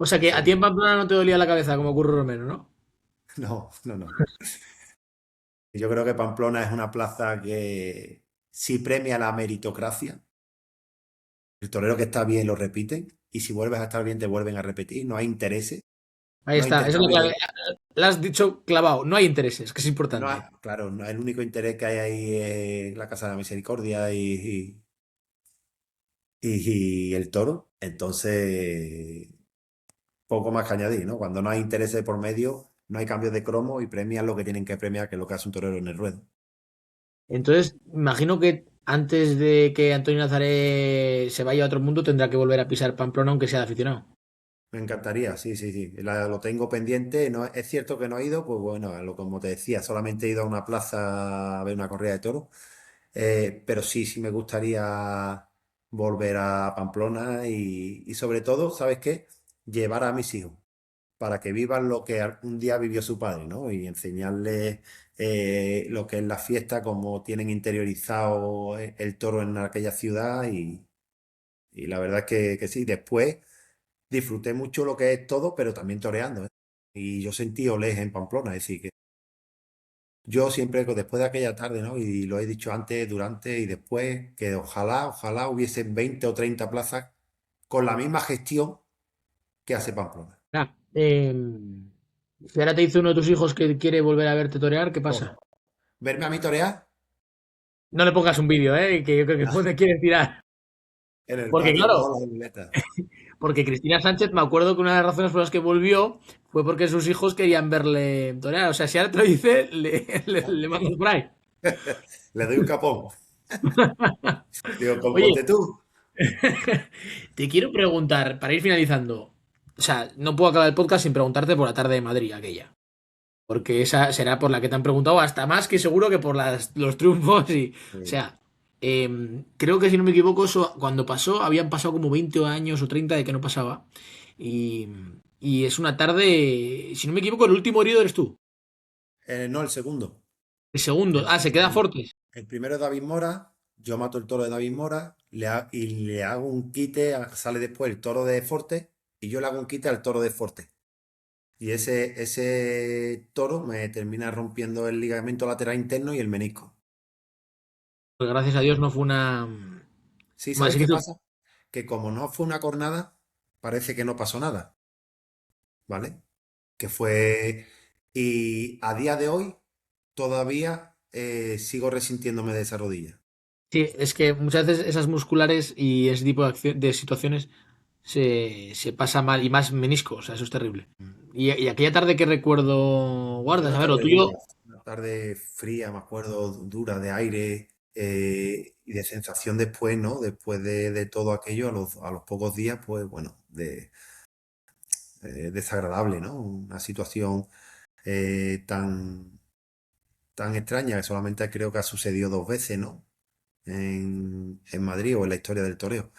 O sea, que a ti Eso, en Pamplona no te dolía la cabeza como ocurre Romero, ¿no? no, no, no. Yo creo que Pamplona es una plaza que si premia la meritocracia, el torero que está bien lo repite, y si vuelves a estar bien te vuelven a repetir, no hay intereses, Ahí no hay está, esa es la clave. intercambio, La has dicho clavado, no hay intereses, que es no hay, importante. claro, no, el único interés que hay ahí es la Casa de la Misericordia y el toro, entonces poco más que añadir, ¿no? Cuando no hay intereses por medio, no hay cambios de cromo y premian lo que tienen que premiar, que es lo que hace un torero en el ruedo. Entonces, imagino que antes de que Antonio Nazaré se vaya a otro mundo, tendrá que volver a pisar Pamplona, aunque sea de aficionado. Me encantaría, sí, sí, sí. Lo tengo pendiente. No, es cierto que no he ido, pues bueno, como te decía, solamente he ido a una plaza a ver una corrida de toros. Pero sí, sí me gustaría volver a Pamplona y sobre todo, ¿sabes qué? Llevar a mis hijos para que vivan lo que un día vivió su padre, ¿no? Y enseñarles lo que es la fiesta, cómo tienen interiorizado el toro en aquella ciudad y la verdad es que sí. Después disfruté mucho lo que es todo, pero también toreando, ¿eh? Y yo sentí olés en Pamplona, es decir, que yo siempre, después de aquella tarde, ¿no? Y lo he dicho antes, durante y después, que ojalá hubiesen 20 o 30 plazas con la misma gestión que hace Pamplona. Ah, si ahora te dice uno de tus hijos que quiere volver a verte torear, ¿qué Oh, pasa? ¿verme a mí torear? No le pongas un vídeo, que yo creo que No, te quieres tirar. en el Porque patio claro, con las muletas. porque Cristina Sánchez, me acuerdo que una de las razones por las que volvió fue porque sus hijos querían verle torear. O sea, si ahora te lo dice, le mandas por ahí. Le doy un capón. Digo, Oye, ponte tú. te quiero preguntar, para ir finalizando, o sea, no puedo acabar el podcast sin preguntarte por la tarde de Madrid, aquella. Porque esa será por la que te han preguntado, hasta más que seguro que por los triunfos y... O Sí. sea, creo que si no me equivoco, eso cuando pasó, habían pasado como 20 años o 30 de que no pasaba. Y, y es una tarde, si no me equivoco, el último herido eres tú. No, el segundo. El segundo. El, Ah, se queda el- Fortes. el primero es David Mora, yo mato el toro de David Mora y le hago un quite, sale después el toro de Forte y yo le hago un quite al toro de Forte. Y ese toro me termina rompiendo el ligamento lateral interno y el menisco. Pues gracias a Dios no fue una... Sí, Bueno, ¿sabes sí que qué pasa? Que como no fue una cornada, parece que no pasó nada, ¿vale? Que fue... Y a día de hoy todavía sigo resintiéndome de esa rodilla. sí, es que muchas veces esas musculares y ese tipo de situaciones se pasa mal y más menisco, o sea, eso es terrible. Y aquella tarde que recuerdo Fue guardas, una a ver, lo tarde dura, tuyo, una tarde fría, me acuerdo, dura de aire y de sensación después, ¿no? Después de todo aquello, a los pocos días, pues bueno, desagradable, ¿no? Una situación tan extraña que solamente creo que ha sucedido dos veces, ¿no? En Madrid o en la historia del toreo.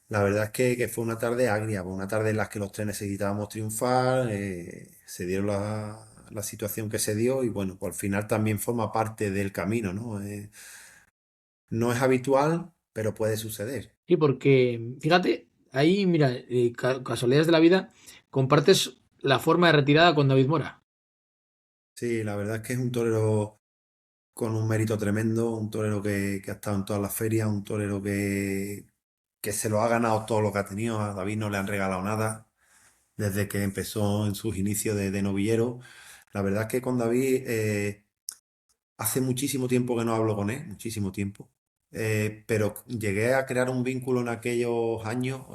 La verdad es que fue una tarde agria, fue una tarde en la que los trenes necesitábamos triunfar, se dieron la situación que se dio y bueno, pues al final también forma parte del camino, ¿no? No es habitual, pero puede suceder. sí, porque fíjate, ahí, mira, casualidades de la vida, compartes la forma de retirada con David Mora. Sí, la verdad es que es un torero con un mérito tremendo, un torero que ha estado en todas las ferias, un torero que se lo ha ganado todo lo que ha tenido. A David no le han regalado nada desde que empezó en sus inicios de novillero. La verdad es que con David hace muchísimo tiempo que no hablo con él, muchísimo tiempo. Pero llegué a crear un vínculo en aquellos años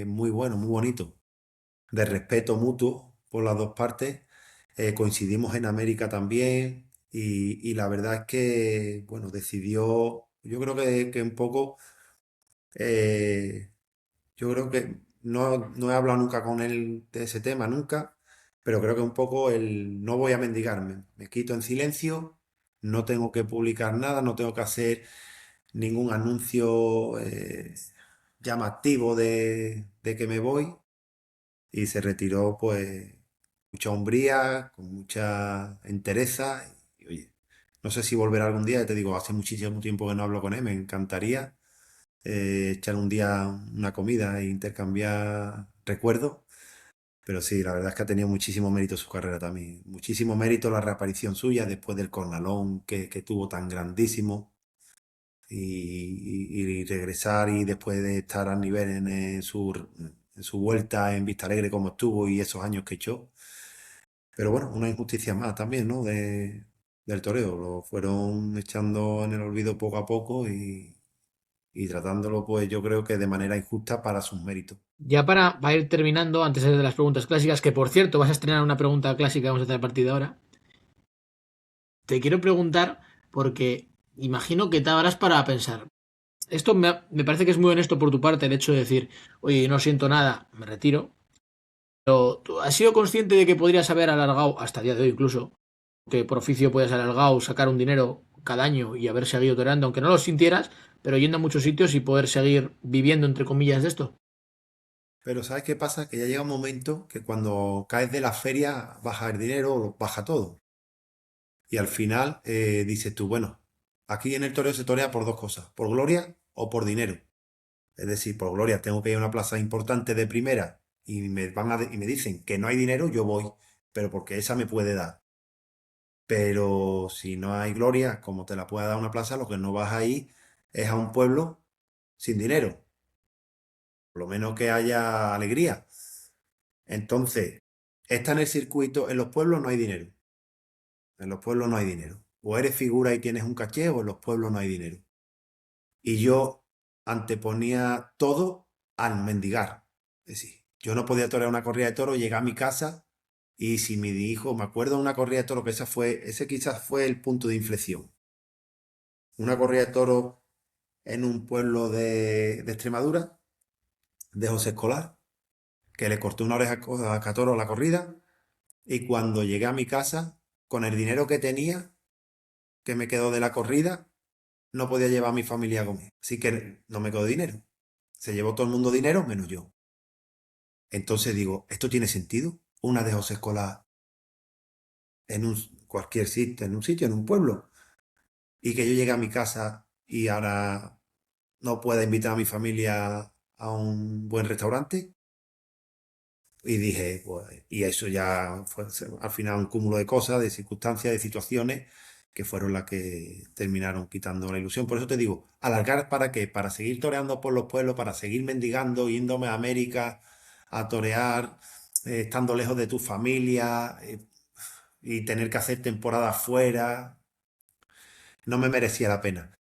muy bueno, muy bonito, de respeto mutuo por las dos partes. Coincidimos en América también y la verdad es que, bueno, decidió, yo creo que un poco, eh, yo creo que no he hablado nunca con él de ese tema, nunca, pero creo que un poco el no voy a mendigarme, me quito en silencio, no tengo que publicar nada, no tengo que hacer ningún anuncio llamativo de que me voy y se retiró pues mucha hombría, con mucha entereza y oye, no sé si volverá algún día, ya te digo, hace muchísimo tiempo que no hablo con él, me encantaría echar un día una comida e intercambiar recuerdos, pero sí, la verdad es que ha tenido muchísimo mérito su carrera también, muchísimo mérito la reaparición suya después del cornalón que tuvo tan grandísimo. Y regresar y después de estar al nivel en su vuelta en Vista Alegre como estuvo y esos años que echó. Pero bueno, una injusticia más también, ¿no? Del toreo. Lo fueron echando en el olvido poco a poco y tratándolo, pues yo creo que de manera injusta para sus méritos. Ya para ir terminando, antes de las preguntas clásicas, que por cierto vas a estrenar una pregunta clásica, vamos a hacer a partir de ahora, te quiero preguntar porque imagino que te habrás para pensar. Esto me parece que es muy honesto por tu parte el hecho de decir, oye, no siento nada, me retiro. Pero tú has sido consciente de que podrías haber alargado, hasta el día de hoy incluso, que por oficio puedes alargado, sacar un dinero cada año y haber seguido toreando, aunque no lo sintieras, pero yendo a muchos sitios y poder seguir viviendo, entre comillas, de esto. Pero ¿sabes qué pasa? Que ya llega un momento que cuando caes de la feria baja el dinero, baja todo. Y al final dices tú, bueno, aquí en el toreo se torea por dos cosas, por gloria o por dinero. Es decir, por gloria, tengo que ir a una plaza importante de primera y y me dicen que no hay dinero, yo voy, pero porque esa me puede dar. Pero si no hay gloria, como te la pueda dar una plaza, lo que no vas a ir es a un pueblo sin dinero. Por lo menos que haya alegría. Entonces, está en el circuito, en los pueblos no hay dinero. En los pueblos no hay dinero. O eres figura y tienes un caché, o en los pueblos no hay dinero. Y yo anteponía todo al mendigar. Es decir, yo no podía torear una corrida de toro, llegué a mi casa y si mi hijo, me acuerdo de una corrida de toro que ese quizás fue el punto de inflexión. Una corrida de toro en un pueblo de Extremadura, de José Escolar, que le corté una oreja a Catoro a la corrida y cuando llegué a mi casa, con el dinero que tenía, que me quedó de la corrida, no podía llevar a mi familia a comer. Así que no me quedó dinero. Se llevó todo el mundo dinero menos yo. Entonces digo, ¿esto tiene sentido? Una de José Escolar en cualquier sitio, en un pueblo, y que yo llegue a mi casa y ahora no pueda invitar a mi familia a un buen restaurante. Y dije, pues, y eso ya fue al final un cúmulo de cosas, de circunstancias, de situaciones que fueron las que terminaron quitando la ilusión. Por eso te digo, alargar para qué, para seguir toreando por los pueblos, para seguir mendigando, yéndome a América a torear, estando lejos de tu familia y tener que hacer temporadas fuera, no me merecía la pena.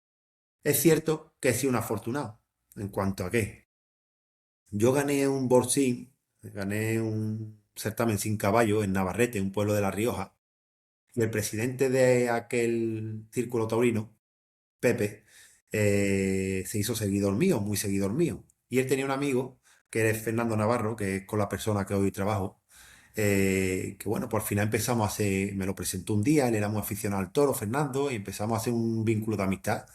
Es cierto que he sido un afortunado en cuanto a qué. Yo gané un Borsín, gané un certamen sin caballo en Navarrete, un pueblo de La Rioja, y el presidente de aquel círculo taurino, Pepe, se hizo seguidor mío, muy seguidor mío. Y él tenía un amigo, que es Fernando Navarro, que es con la persona que hoy trabajo, que bueno, por final empezamos a hacer, me lo presentó un día, él era muy aficionado al toro, Fernando, y empezamos a hacer un vínculo de amistad.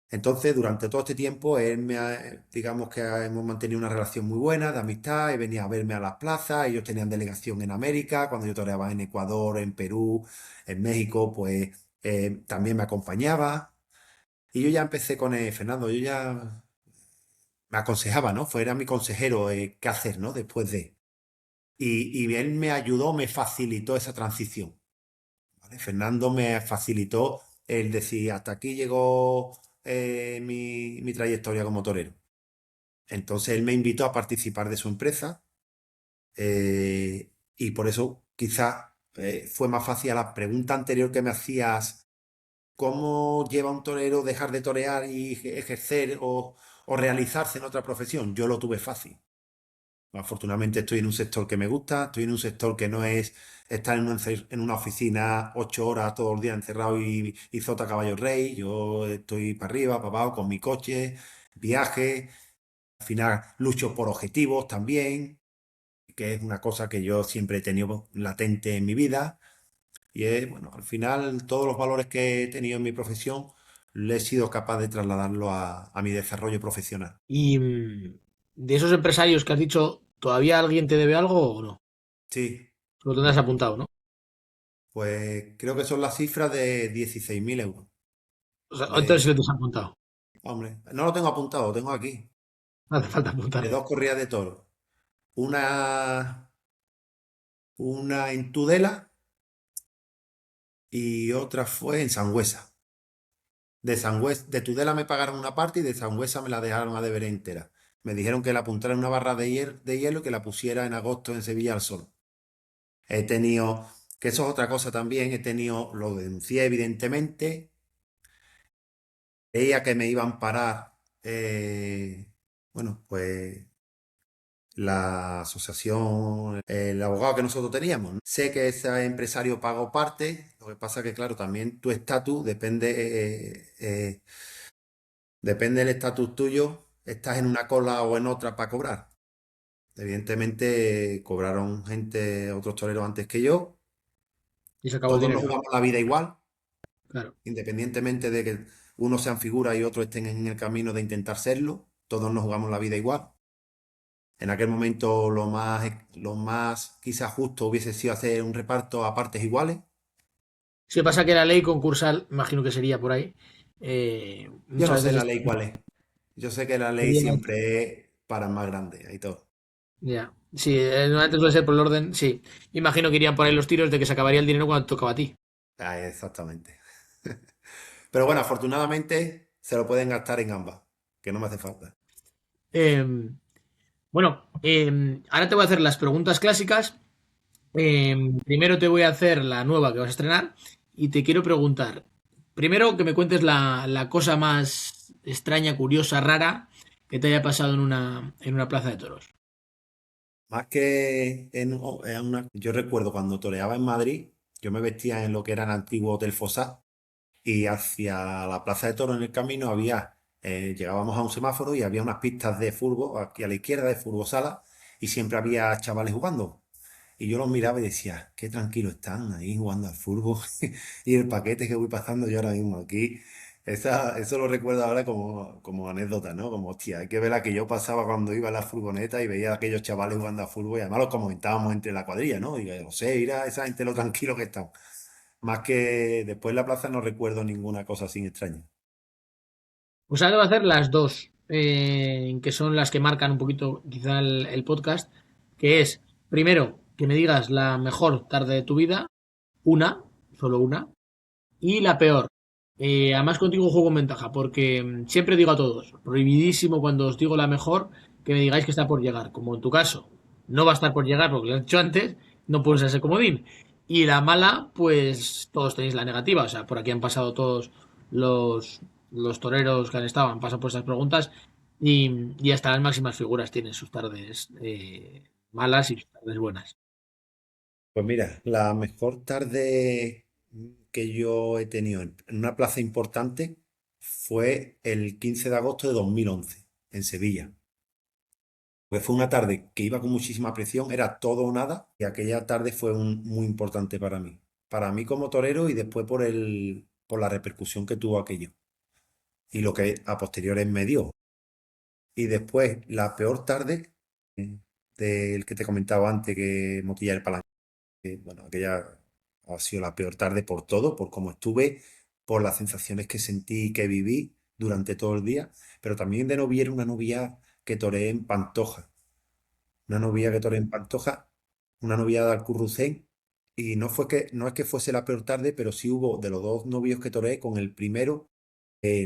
Entonces, durante todo este tiempo, digamos que hemos mantenido una relación muy buena de amistad, y venía a verme a las plazas, ellos tenían delegación en América, cuando yo toreaba en Ecuador, en Perú, en México, pues también me acompañaba. Y yo ya empecé con Fernando, yo ya me aconsejaba, ¿no? Era mi consejero, qué hacer, ¿no? Después de... Y él me ayudó, me facilitó esa transición. Fernando me facilitó el decir, hasta aquí llegó mi trayectoria como torero. Entonces él me invitó a participar de su empresa y por eso quizás fue más fácil a la pregunta anterior que me hacías, ¿cómo lleva un torero dejar de torear y ejercer o realizarse en otra profesión? Yo lo tuve fácil. Afortunadamente estoy en un sector que me gusta, estoy en un sector que no es estar en una oficina 8 horas todos los días encerrado y zota caballo rey. Yo estoy para arriba, para abajo, con mi coche, viaje. Al final lucho por objetivos también, que es una cosa que yo siempre he tenido latente en mi vida. Y es, bueno, al final todos los valores que he tenido en mi profesión le he sido capaz de trasladarlo a mi desarrollo profesional. Y de esos empresarios que has dicho, ¿todavía alguien te debe algo o no? Sí, Lo tendrás apuntado, ¿no? pues creo que son las cifras de 16.000 euros. O sea, entonces De, sí lo tienes apuntado. hombre, no lo tengo apuntado, lo tengo aquí. No hace falta De apuntarlo. 2 corridas de toro. Una en Tudela y otra fue en Sangüesa. De Tudela me pagaron una parte y de Sangüesa me la dejaron a deber entera. Me dijeron que la apuntara en una barra de hielo y que la pusiera en agosto en Sevilla al sol. He tenido, que eso es otra cosa también, lo denuncié evidentemente, veía que me iban a parar, bueno, pues la asociación, el abogado que nosotros teníamos, ¿no? Sé que ese empresario pagó parte, lo que pasa que, claro, también tu estatus depende del estatus tuyo, estás en una cola o en otra para cobrar. Evidentemente cobraron otros toreros antes que yo, Y se acabó el todos nos dinero. jugamos la vida igual, Claro. independientemente de que unos sean figuras y otros estén en el camino de intentar serlo, todos nos jugamos la vida igual. En aquel momento lo más quizás justo hubiese sido hacer un reparto a partes iguales. Si pasa que la ley concursal, imagino que sería por ahí, Yo no muchas sé la veces ley cuál es. Yo sé que la ley estaría- siempre es para el más grande y todo. ya. Sí, normalmente suele ser por el orden. Sí. Imagino que irían por ahí los tiros de que se acabaría el dinero cuando te tocaba a ti. Ah, exactamente. Pero bueno, afortunadamente se lo pueden gastar en ambas, que no me hace falta. Eh, bueno, ahora te voy a hacer las preguntas clásicas. Primero te voy a hacer la nueva que vas a estrenar y te quiero preguntar, primero que me cuentes la cosa más extraña, curiosa, rara que te haya pasado en una plaza de toros. Más que yo recuerdo cuando toreaba en Madrid, yo me vestía en lo que era el antiguo Hotel Fossat y hacia la Plaza de Toros en el camino llegábamos a un semáforo y había unas pistas de fútbol, aquí a la izquierda de fútbol sala, y siempre había chavales jugando. Y yo los miraba y decía, qué tranquilo están ahí jugando al fútbol. Y el paquete que voy pasando yo ahora mismo aquí, eso lo recuerdo ahora como anécdota, ¿no? Como, hostia, hay que ver la que yo pasaba cuando iba a la furgoneta y veía a aquellos chavales jugando al fútbol y además lo comentábamos entre la cuadrilla, ¿no? Y yo, no sé, mira esa gente lo tranquilo que están. Más que después en la plaza no recuerdo ninguna cosa así extraña. Pues ahora te voy a hacer las dos, que son las que marcan un poquito quizá el podcast, que es, primero, que me digas la mejor tarde de tu vida, una, solo una, y la peor. Además contigo juego en ventaja, porque siempre digo a todos, prohibidísimo cuando os digo la mejor, que me digáis que está por llegar, como en tu caso. No va a estar por llegar porque lo he dicho antes, no puedes ese comodín. Y la mala, pues todos tenéis la negativa. O sea, por aquí han pasado todos los, los toreros que han estado, han pasado por estas preguntas y hasta las máximas figuras tienen sus tardes malas y sus tardes buenas. Pues mira, la mejor tarde que yo he tenido en una plaza importante fue el 15 de agosto de 2011 en Sevilla. Pues fue una tarde que iba con muchísima presión, era todo o nada, y aquella tarde fue muy importante para mí. Para mí como torero y después por la repercusión que tuvo aquello y lo que a posteriores me dio. Y después, la peor tarde eh, del que te comentaba antes, que Motilla del Palanque, bueno, aquella ha sido la peor tarde por todo, por cómo estuve, por las sensaciones que sentí y que viví durante todo el día, pero también de novia era una novia que toreé en Pantoja, una novia que toreé en Pantoja, una novia de Alcurrucén, Y no es que fuese la peor tarde, pero sí hubo de los dos novios que toreé, con el primero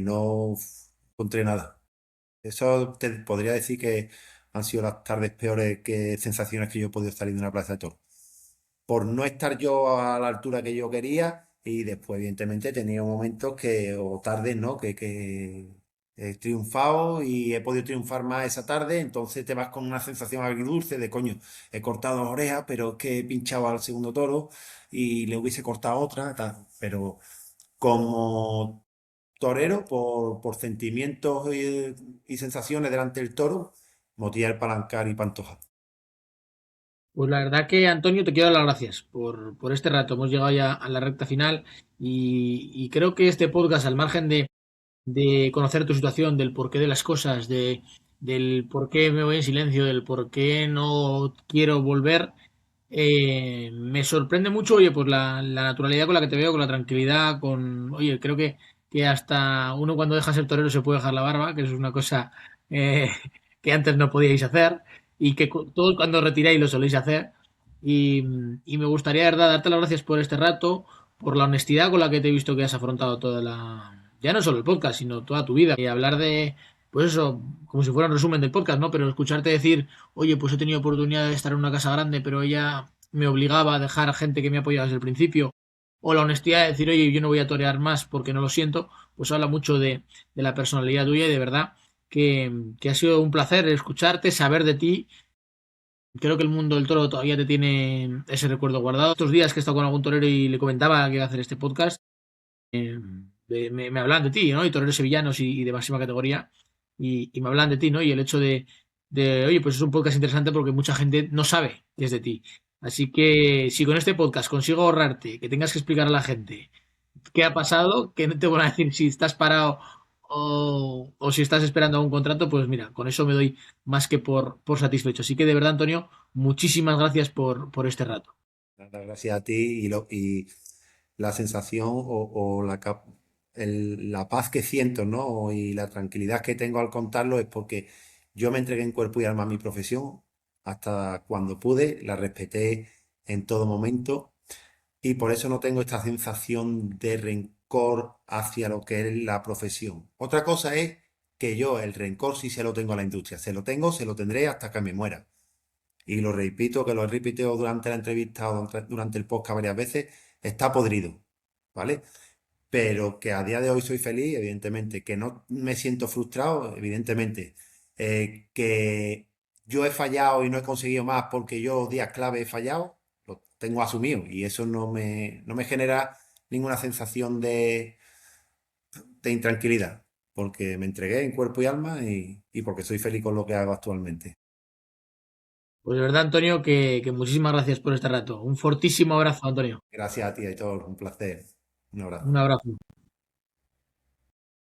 no encontré nada. Eso te podría decir que han sido las tardes peores que sensaciones que yo he podido salir de una plaza de toros. Por no estar yo a la altura que yo quería, y después, evidentemente, he tenido momentos o tardes, ¿no? Que he triunfado y he podido triunfar más esa tarde, entonces te vas con una sensación agridulce de coño, he cortado las orejas, pero es que he pinchado al segundo toro y le hubiese cortado otra, tal. Pero como torero, por sentimientos y sensaciones delante del toro, motillar, palancar y pantoja. Pues la verdad que, Antonio, te quiero dar las gracias por este rato. Hemos llegado ya a la recta final y creo que este podcast, al margen de conocer tu situación, del porqué de las cosas, del por qué me voy en silencio, del por qué no quiero volver, me sorprende mucho, oye, pues la naturalidad con la que te veo, con la tranquilidad, oye, creo que hasta uno cuando deja ser torero se puede dejar la barba, que eso es una cosa eh, que antes no podíais hacer y que todos cuando retiráis lo soléis hacer. Y, y me gustaría, de verdad, darte las gracias por este rato, por la honestidad con la que te he visto que has afrontado ya no solo el podcast, sino toda tu vida. Y hablar pues eso, como si fuera un resumen del podcast, ¿no? Pero escucharte decir, oye, pues he tenido oportunidad de estar en una casa grande, pero ella me obligaba a dejar a gente que me apoyaba desde el principio. O la honestidad de decir, oye, yo no voy a torear más porque no lo siento, pues habla mucho de la personalidad tuya y de verdad que ha sido un placer escucharte, saber de ti. Creo que el mundo del toro todavía te tiene ese recuerdo guardado. Estos días que he estado con algún torero y le comentaba que iba a hacer este podcast, me hablan de ti, ¿no? Y toreros sevillanos y de máxima categoría, y me hablan de ti, ¿no? Y el hecho oye, pues es un podcast interesante porque mucha gente no sabe que es de ti. Así que si con este podcast consigo ahorrarte que tengas que explicar a la gente qué ha pasado, que no te van a decir si estás parado o si estás esperando un contrato, pues mira, con eso me doy más que por satisfecho. Así que de verdad, Antonio, muchísimas gracias por este rato. Nada, gracias a ti y la sensación o la paz que siento, ¿no? Y la tranquilidad que tengo al contarlo es porque yo me entregué en cuerpo y alma a mi profesión hasta cuando pude, la respeté en todo momento y por eso no tengo esta sensación de rencor hacia lo que es la profesión. Otra cosa es que yo el rencor sí se lo tengo a la industria, se lo tengo, se lo tendré hasta que me muera. Y lo repito, que lo he repetido durante la entrevista o durante el podcast varias veces, está podrido, ¿vale? Pero que a día de hoy soy feliz, evidentemente, que no me siento frustrado, evidentemente, que yo he fallado y no he conseguido más porque yo días clave he fallado, lo tengo asumido y eso no me genera ninguna sensación de intranquilidad, porque me entregué en cuerpo y alma y porque soy feliz con lo que hago actualmente. Pues de verdad, Antonio, que muchísimas gracias por este rato. Un fortísimo abrazo, Antonio. Gracias a ti, Aitor, un placer. Un Un abrazo. abrazo.